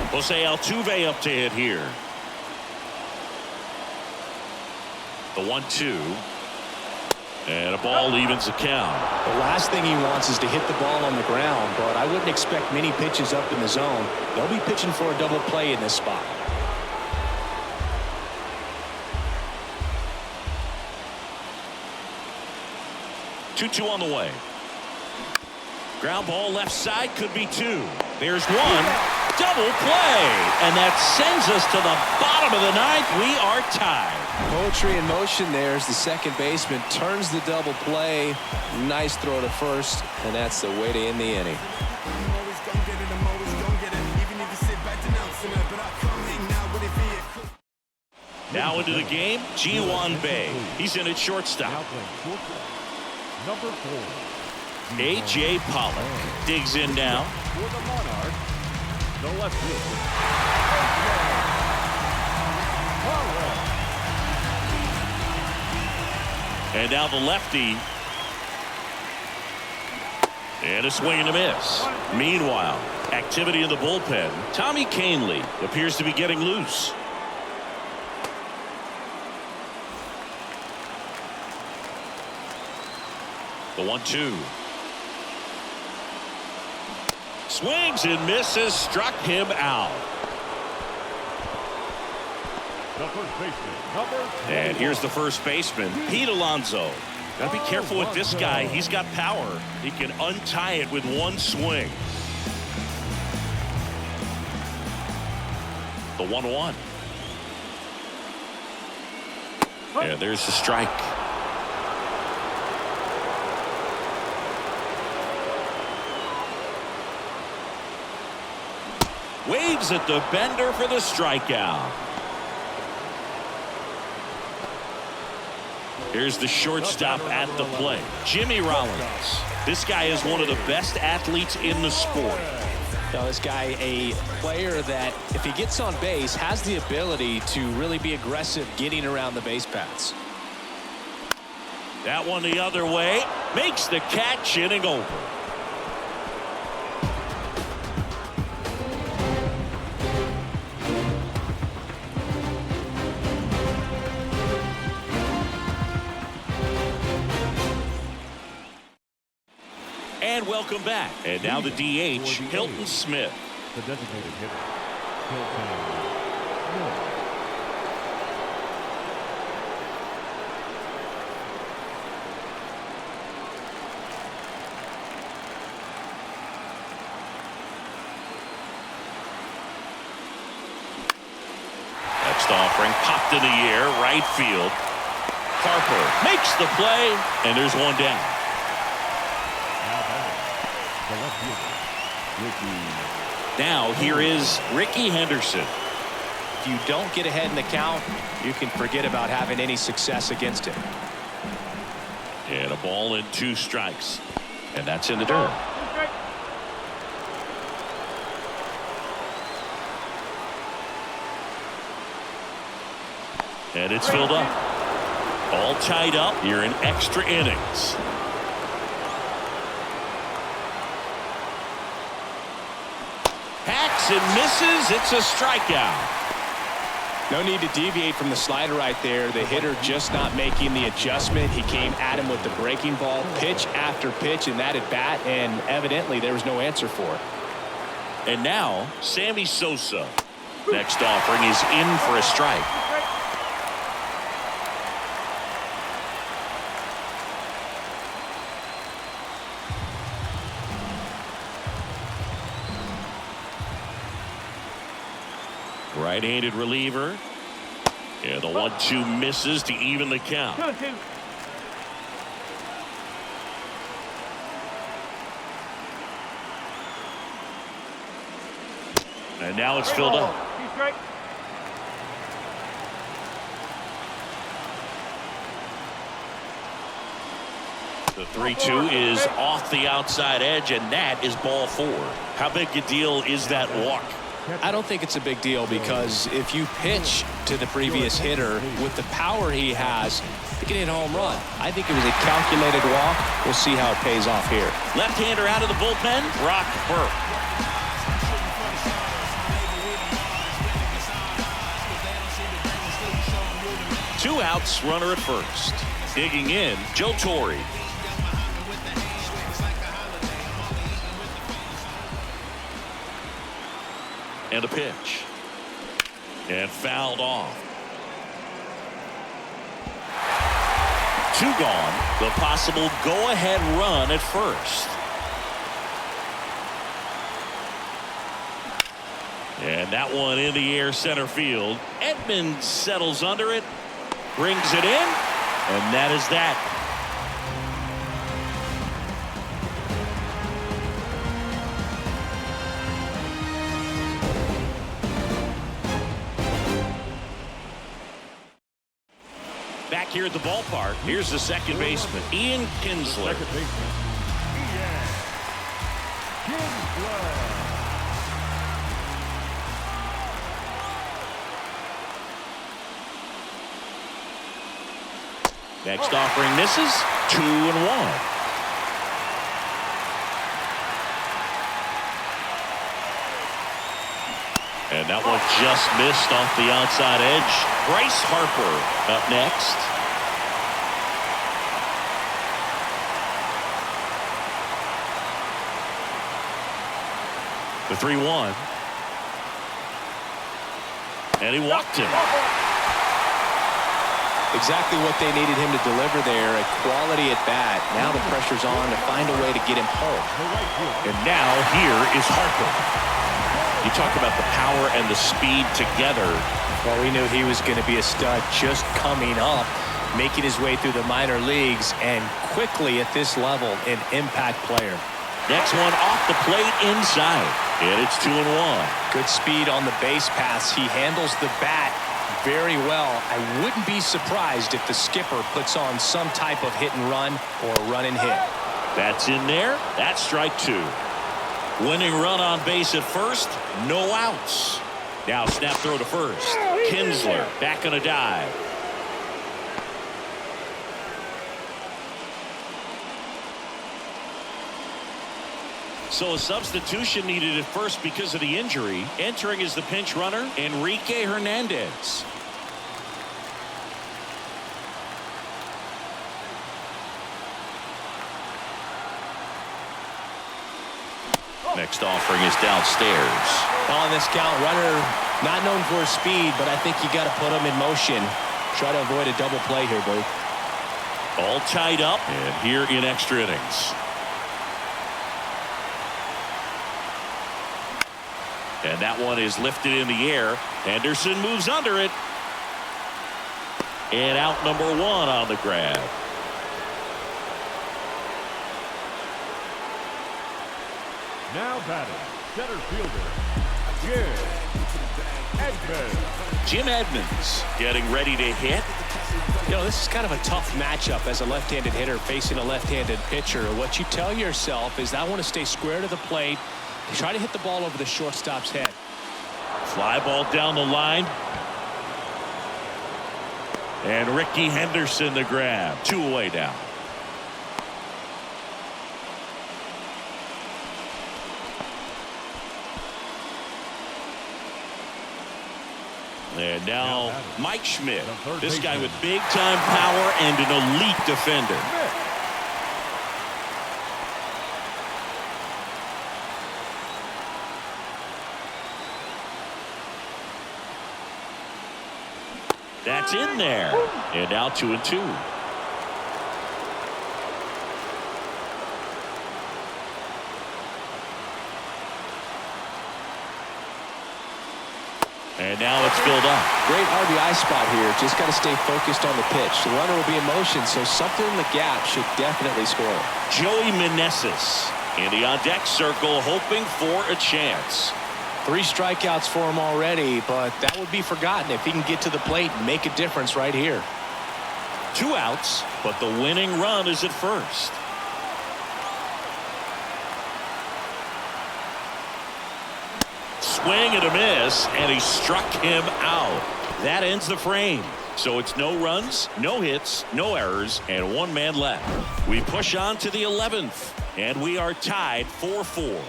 Jose Altuve up to hit here. The 1-2. And a ball evens the count. The last thing he wants is to hit the ball on the ground, but I wouldn't expect many pitches up in the zone. They'll be pitching for a double play in this spot. Two on the way. Ground ball left side, could be two. There's one. Double play. And that sends us to the bottom of the ninth. We are tied. Poetry in motion there as the second baseman turns the double play. Nice throw to first, and that's the way to end the inning. Now into the game, Ji-Hwan Bae. He's in at shortstop. Number 4. A.J. Pollock digs in now. For the Monarchs, the left fielder. And now the lefty. And a swing and a miss. Meanwhile, activity in the bullpen. Tommy Kahnle appears to be getting loose. The 1-2. Swings and misses. Struck him out. The first baseman, number 10. And here's the first baseman, Pete Alonso. Got to be careful with this guy. He's got power. He can untie it with one swing. The 1-1. And there's the strike. Waves at the bender for the strikeout. Here's the shortstop at the plate, Jimmy Rollins. This guy is one of the best athletes in the sport. Now, this guy, a player that, if he gets on base, has the ability to really be aggressive getting around the base paths. That one the other way. Makes the catch, inning over. And welcome back. And now the DH, Hilton Smith. The designated hitter, Hilton Smith. Next offering popped in the air, right field. Harper makes the play, and there's one down. Now batting, the left fielder, Ricky. Now here is Ricky Henderson. If you don't get ahead in the count, you can forget about having any success against him. And a ball and 2 strikes. And that's in the dirt. And it's filled up. All tied up here in extra innings. Hacks and misses. It's a strikeout. No need to deviate from the slider right there. The hitter just not making the adjustment. He came at him with the breaking ball, pitch after pitch, and that at bat, and evidently there was no answer for it. And now Sammy Sosa. Next offering is in for a strike. Right-handed reliever. And the 1-2 misses to even the count. 2-2. And now it's filled up. The 3-2 is off the outside edge, and that is ball 4. How big a deal is that walk? I don't think it's a big deal, because if you pitch to the previous hitter with the power he has, he can hit a home run. I think it was a calculated walk. We'll see how it pays off here. Left-hander out of the bullpen, Brock Burke. Two outs, runner at first. Digging in, Joe Torre. And a pitch. And fouled off. 2 gone. The possible go-ahead run at first. And that one in the air, center field. Edmonds settles under it. Brings it in. And that is that. Back here at the ballpark, here's the second baseman, Ian Kinsler. Second baseman, Ian Kinsler. Next offering misses. 2-1. And that one just missed off the outside edge. Bryce Harper up next. The 3-1. And he walked him. Exactly what they needed him to deliver there, a quality at bat. Now the pressure's on to find a way to get him home. And now here is Harper. You talk about the power and the speed together. Well, we knew he was going to be a stud just coming up, making his way through the minor leagues, and quickly at this level, an impact player. Next one off the plate inside. And it's 2-1. Good speed on the base pass. He handles the bat very well. I wouldn't be surprised if the skipper puts on some type of hit and run or run and hit. That's in there. That's strike 2. Winning run on base at first. No outs. Now snap throw to first. Kinsler back on a dive. So a substitution needed at first because of the injury. Entering as the pinch runner, Enrique Hernandez. Next offering is downstairs. On this count, runner not known for his speed, but I think you got to put him in motion. Try to avoid a double play here, Boo. All tied up, and here in extra innings. And that one is lifted in the air. Henderson moves under it. And out number 1 on the grab. Now batting, center fielder, Jim Edmonds getting ready to hit. You know, this is kind of a tough matchup as a left-handed hitter facing a left-handed pitcher. What you tell yourself is I want to stay square to the plate, try to hit the ball over the shortstop's head. Fly ball down the line. And Ricky Henderson the grab. 2 away now. And now Mike Schmidt. This guy with big-time power and an elite defender. That's in there. And now 2-2. And now it's filled up. Great RBI spot here. Just got to stay focused on the pitch. The runner will be in motion, so something in the gap should definitely score. Joey Meneses in the on-deck circle, hoping for a chance. 3 strikeouts for him already, but that would be forgotten if he can get to the plate and make a difference right here. 2 outs, but the winning run is at first. Swing and a miss, and he struck him out. That ends the frame. So it's no runs, no hits, no errors, and 1 man left. We push on to the 11th, and we are tied 4-4.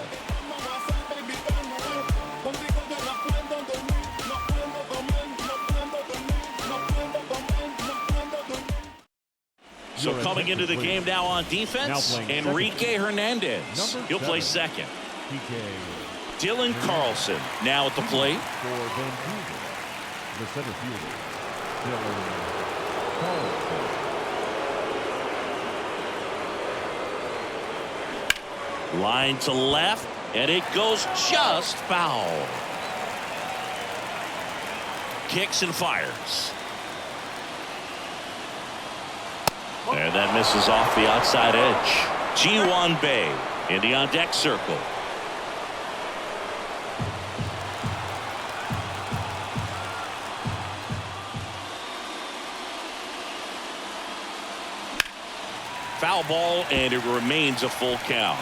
So coming into the game now on defense, Enrique Hernandez. He'll play second. Dylan Carlson now at the plate. For Vancouver, the center fielder, Dylan Carlson. Line to left, and it goes just foul. Kicks and fires. And that misses off the outside edge. Ji-Hwan Bae in the on-deck circle. Foul ball, and it remains a full count.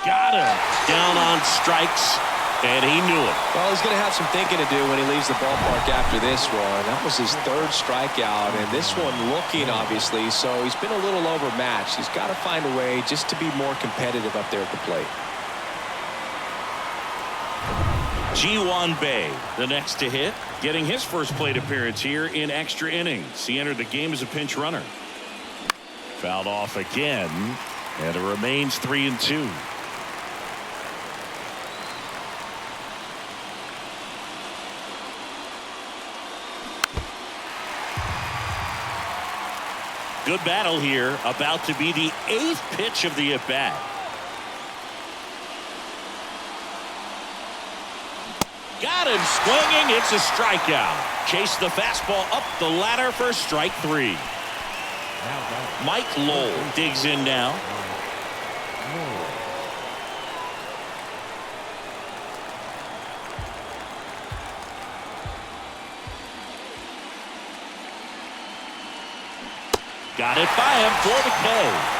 Got him. Down on strikes, and he knew it. Well, he's going to have some thinking to do when he leaves the ballpark after this one. That was his 3rd strikeout, and this one looking, obviously, so he's been a little overmatched. He's got to find a way just to be more competitive up there at the plate. Ji-Hwan Bae, the next to hit, getting his first plate appearance here in extra innings. He entered the game as a pinch runner. Fouled off again, and it remains 3-2. Good battle here, about to be the 8th pitch of the at-bat. Got him swinging. It's a strikeout. Chase the fastball up the ladder for strike 3. Mike Lowell digs in now. Got it by him for the K.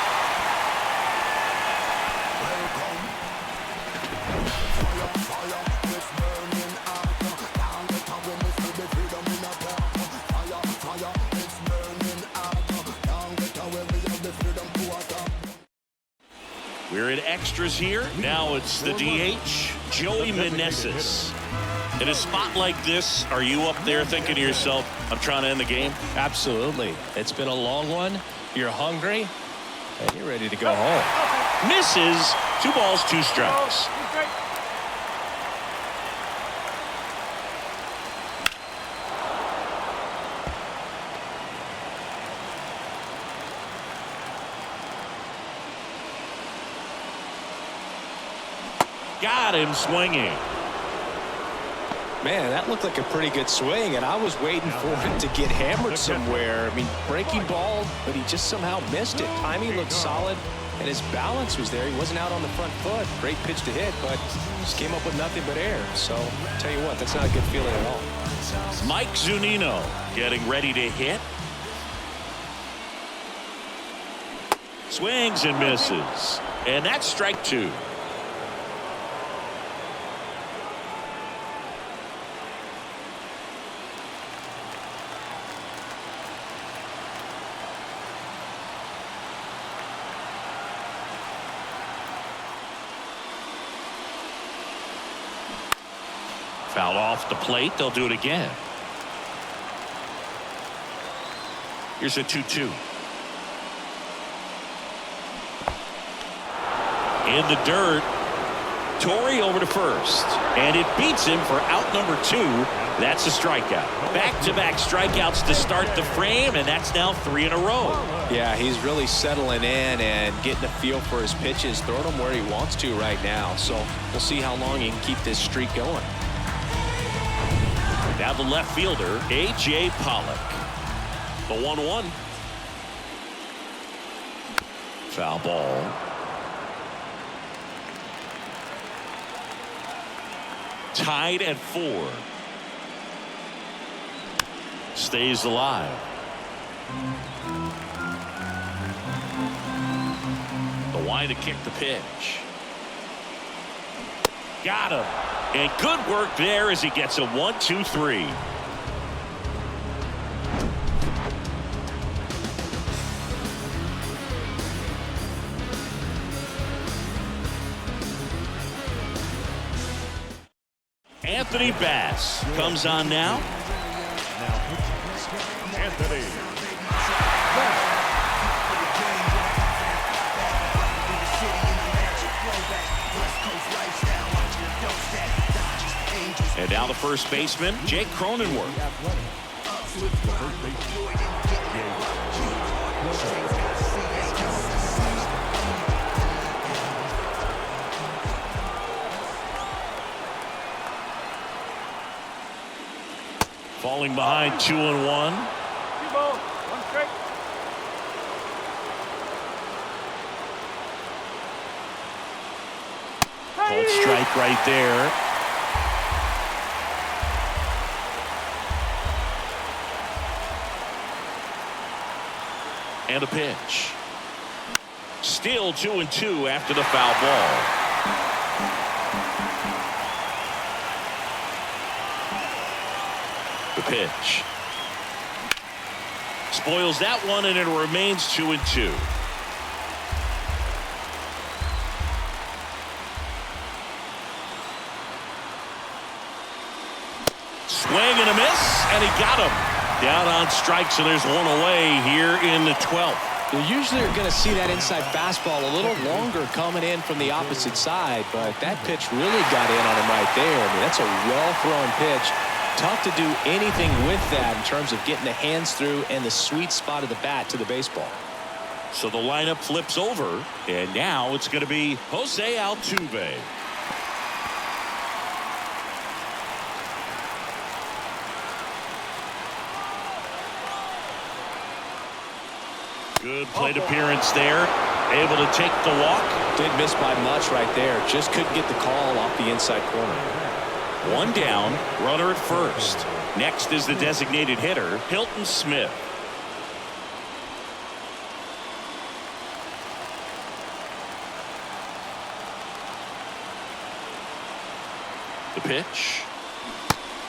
We're in extras here. Now it's the DH, Joey Meneses. In a spot like this, are you up there thinking to yourself, I'm trying to end the game? Absolutely. It's been a long one. You're hungry, and you're ready to go home. Misses. 2 balls, 2 strikes. Got him swinging. Man, that looked like a pretty good swing, and I was waiting for it to get hammered somewhere. I mean, breaking ball, but he just somehow missed it. Timing looked solid, and his balance was there. He wasn't out on the front foot. Great pitch to hit, but just came up with nothing but air. So, tell you what, that's not a good feeling at all. Mike Zunino getting ready to hit. Swings and misses. And that's strike two. Foul off the plate. They'll do it again. Here's a 2-2. In the dirt. Torrey over to first. And it beats him for out number 2. That's a strikeout. Back-to-back strikeouts to start the frame, and that's now 3 in a row. Yeah, he's really settling in and getting a feel for his pitches, throwing them where he wants to right now. So we'll see how long he can keep this streak going. Now the left fielder, A.J. Pollock. The 1-1. Foul ball. Tied at 4. Stays alive. The line to kick the pitch. Got him. And good work there as he gets a 1-2-3. Anthony Bass comes on now. Anthony. And now the first baseman, Jake Cronenworth. Falling behind 2-1. Called strike right there. And a pitch. Still 2-2 after the foul ball. The pitch. Spoils that one, and it remains 2-2. Swing and a miss, and he got him. Down on strikes, and there's one away here in the 12th. You usually are going to see that inside fastball a little longer coming in from the opposite side, but that pitch really got in on him right there. I mean, that's a well-thrown pitch. Tough to do anything with that in terms of getting the hands through and the sweet spot of the bat to the baseball. So the lineup flips over, and now it's going to be Jose Altuve. Good plate appearance there. Able to take the walk. Didn't miss by much right there. Just couldn't get the call off the inside corner. One down, runner at first. Next is the designated hitter, Hilton Smith. The pitch.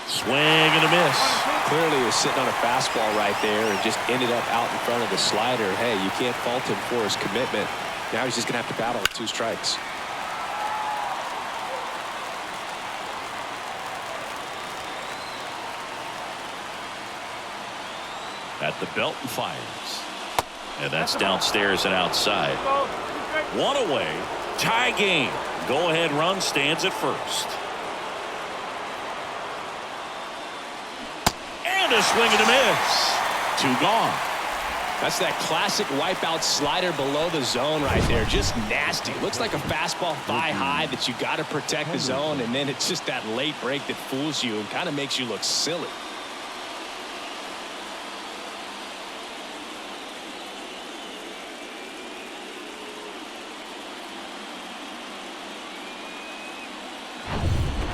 Swing and a miss. Clearly he was sitting on a fastball right there and just ended up out in front of the slider. Hey, you can't fault him for his commitment. Now he's just going to have to battle with 2 strikes. At the belt and fires. And that's downstairs and outside. 1 away. Tie game. Go ahead run stands at first. And a swing and a miss. 2 gone. That's that classic wipeout slider below the zone right there. Just nasty. Looks like a fastball thigh high that you got to protect the zone, and then it's just that late break that fools you and kind of makes you look silly.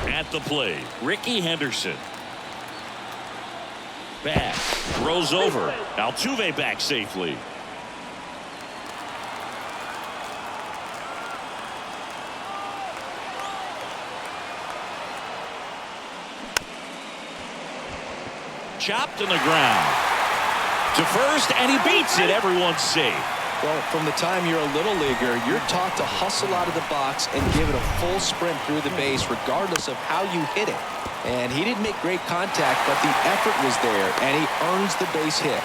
At the plate, Ricky Henderson. Back, throws over. Altuve back safely. Chopped in the ground. To first, and he beats it. Everyone's safe. Well, from the time you're a little leaguer, you're taught to hustle out of the box and give it a full sprint through the base regardless of how you hit it. And he didn't make great contact, but the effort was there, and he earns the base hit.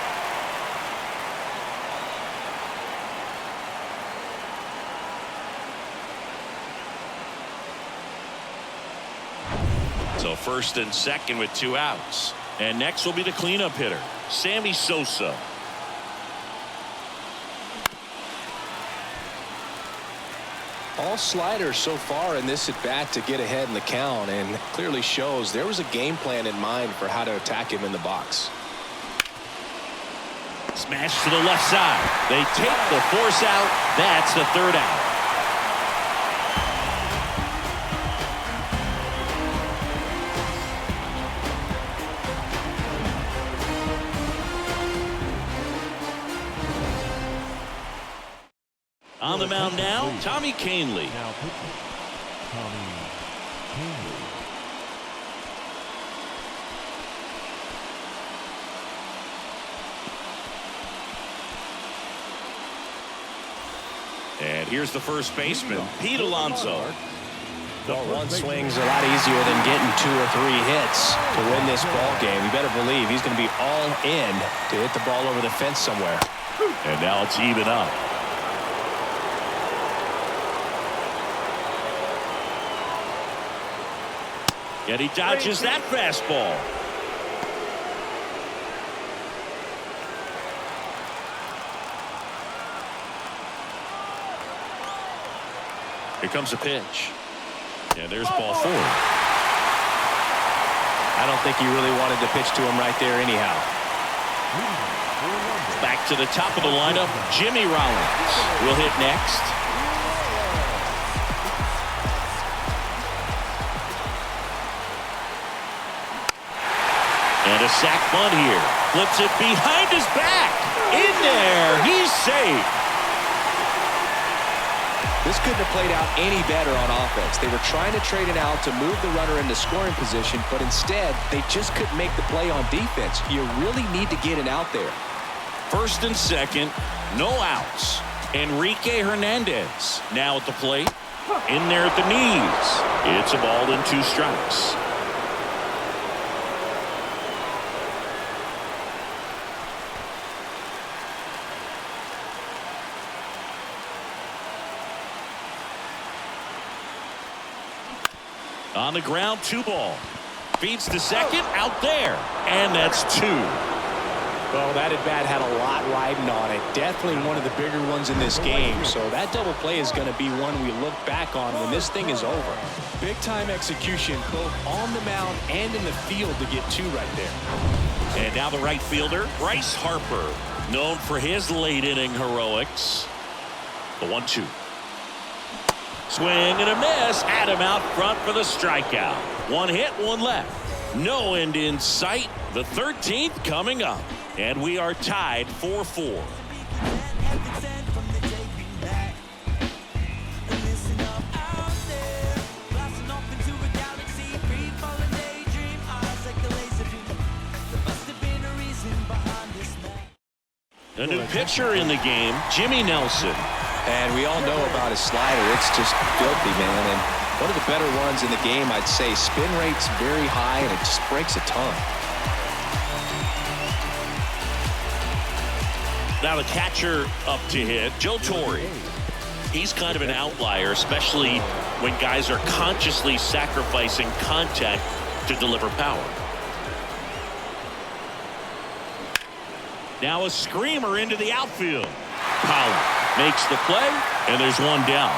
So first and second with 2 outs. And next will be the cleanup hitter, Sammy Sosa. All sliders so far in this at-bat to get ahead in the count, and clearly shows there was a game plan in mind for how to attack him in the box. Smash to the left side. They take the force out. That's the 3rd out. On the mound now, Tommy Kahnle. Now pitching, Tommy Kahnle. And here's the first baseman, Pete Alonso. Well, one swing's a lot easier than getting 2 or 3 hits to win this ball game. You better believe he's going to be all in to hit the ball over the fence somewhere. And now it's even up. And he dodges that fastball. Here comes a pitch. And there's ball 4. I don't think he really wanted to pitch to him right there anyhow. Back to the top of the lineup, Jimmy Rollins will hit next. And a sac bunt here. Flips it behind his back. In there. He's safe. This couldn't have played out any better on offense. They were trying to trade it out to move the runner into scoring position, but instead, they just couldn't make the play on defense. You really need to get it out there. First and second, no outs. Enrique Hernandez now at the plate. In there at the knees. It's a ball and 2 strikes. On the ground, 2 ball. Feeds to second, out there. And that's 2. Well, that at-bat had a lot riding on it. Definitely one of the bigger ones in this game. So that double play is going to be one we look back on when this thing is over. Big-time execution, both on the mound and in the field to get 2 right there. And now the right fielder, Bryce Harper, known for his late-inning heroics. The 1-2. Swing and a miss. Had him out front for the strikeout. 1 hit, 1 left. No end in sight. The 13th coming up. And we are tied 4-4. A new pitcher in the game, Jimmy Nelson. And we all know about his slider. It's just filthy, man. And one of the better ones in the game, I'd say. Spin rate's very high, and it just breaks a ton. Now the catcher up to hit, Joe Torre. He's kind of an outlier, especially when guys are consciously sacrificing contact to deliver power. Now a screamer into the outfield. Pollard makes the play, and there's one down.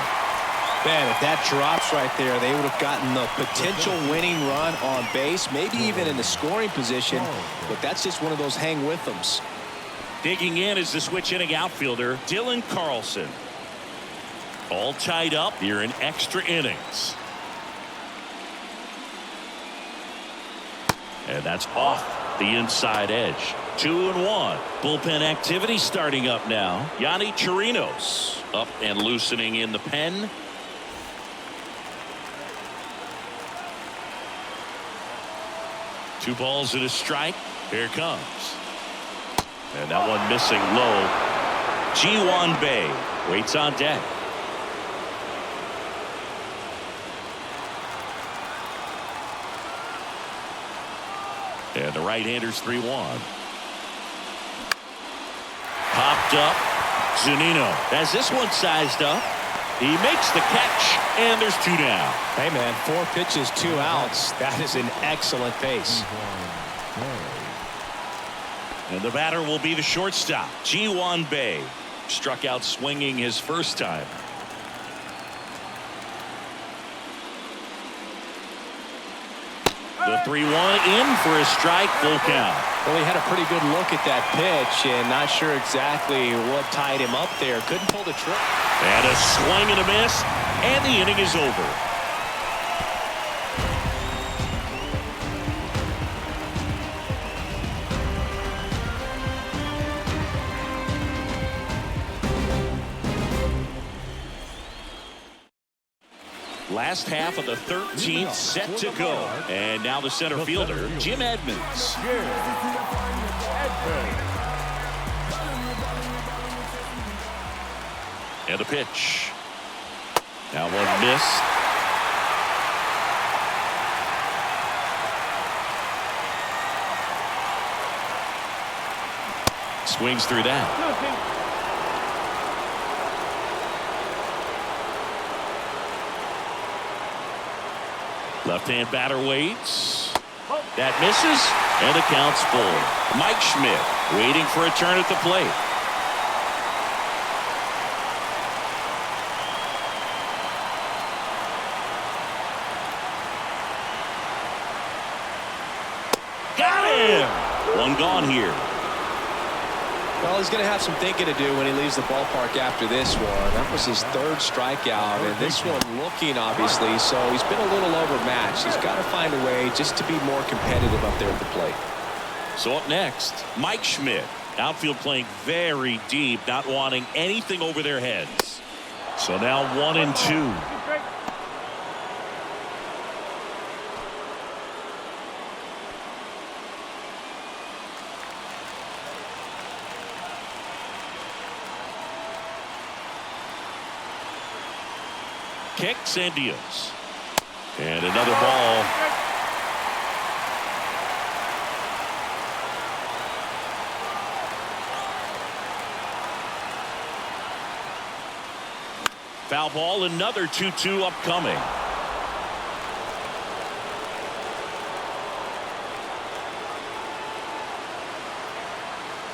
Man, if that drops right there, they would have gotten the potential winning run on base, maybe even in the scoring position. But that's just one of those hang with thems. Digging in is the switch inning outfielder, Dylan Carlson. All tied up here in extra innings. And that's off the inside edge. 2-1. Bullpen activity starting up now. Yanni Chirinos up and loosening in the pen. Two balls and a strike. Here it comes. And that one missing low. Ji-Hwan Bae waits on deck. And the right-hander's 3-1. Popped up. Zunino has this one sized up. He makes the catch, and there's two down. Hey, man, 4 pitches, 2 outs. That is an excellent pace. And the batter will be the shortstop, Ji-Hwan Bae. Struck out swinging his first time. The 3-1 in for a strike, full count. Well, he had a pretty good look at that pitch and not sure exactly what tied him up there. Couldn't pull the trigger. And a swing and a miss, and the inning is over. Last half of the 13th set to go. And now the center fielder, Jim Edmonds. And a pitch. Now one missed. Swings through that. Left-hand batter waits. That misses, and the count's full. Mike Schmidt waiting for a turn at the plate. Got him! One gone here. Well, he's going to have some thinking to do when he leaves the ballpark after this one. That was his 3rd strikeout, and this one looking, obviously, so he's been a little overmatched. He's got to find a way just to be more competitive up there at the plate. So up next, Mike Schmidt. Outfield playing very deep, not wanting anything over their heads. So now 1-2. Kicks and deals. And another ball. Foul ball, another 2-2 upcoming.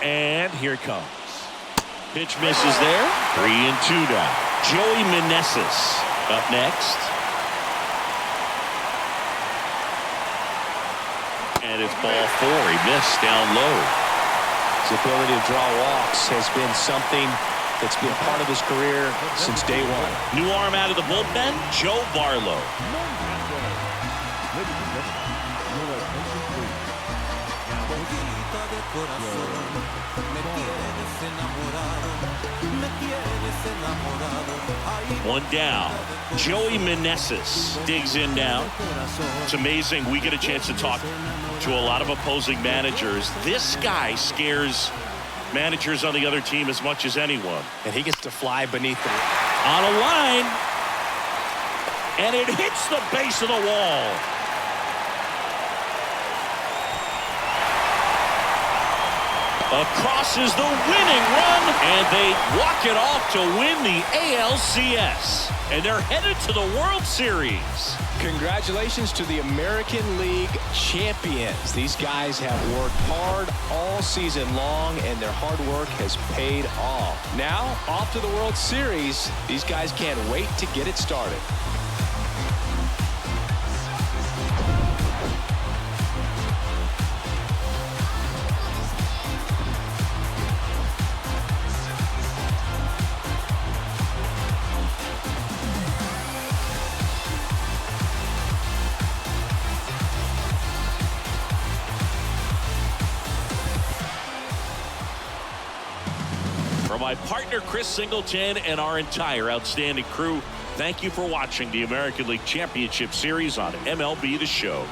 And here it comes. Pitch misses there. 3-2 now. Joey Meneses up next. And it's ball 4. He missed down low. His ability to draw walks has been something that's been part of his career since day one. New arm out of the bullpen, Joe Barlow. One down. Joey Meneses digs in now. It's amazing. We get a chance to talk to a lot of opposing managers. This guy scares managers on the other team as much as anyone. And he gets to fly beneath the on a line. And it hits the base of the wall. Across is the winning run, and they walk it off to win the ALCS. And they're headed to the World Series. Congratulations to the American League champions. These guys have worked hard all season long, and their hard work has paid off. Now, off to the World Series. These guys can't wait to get it started. For my partner Chris Singleton and our entire outstanding crew, thank you for watching the American League Championship Series on MLB The Show.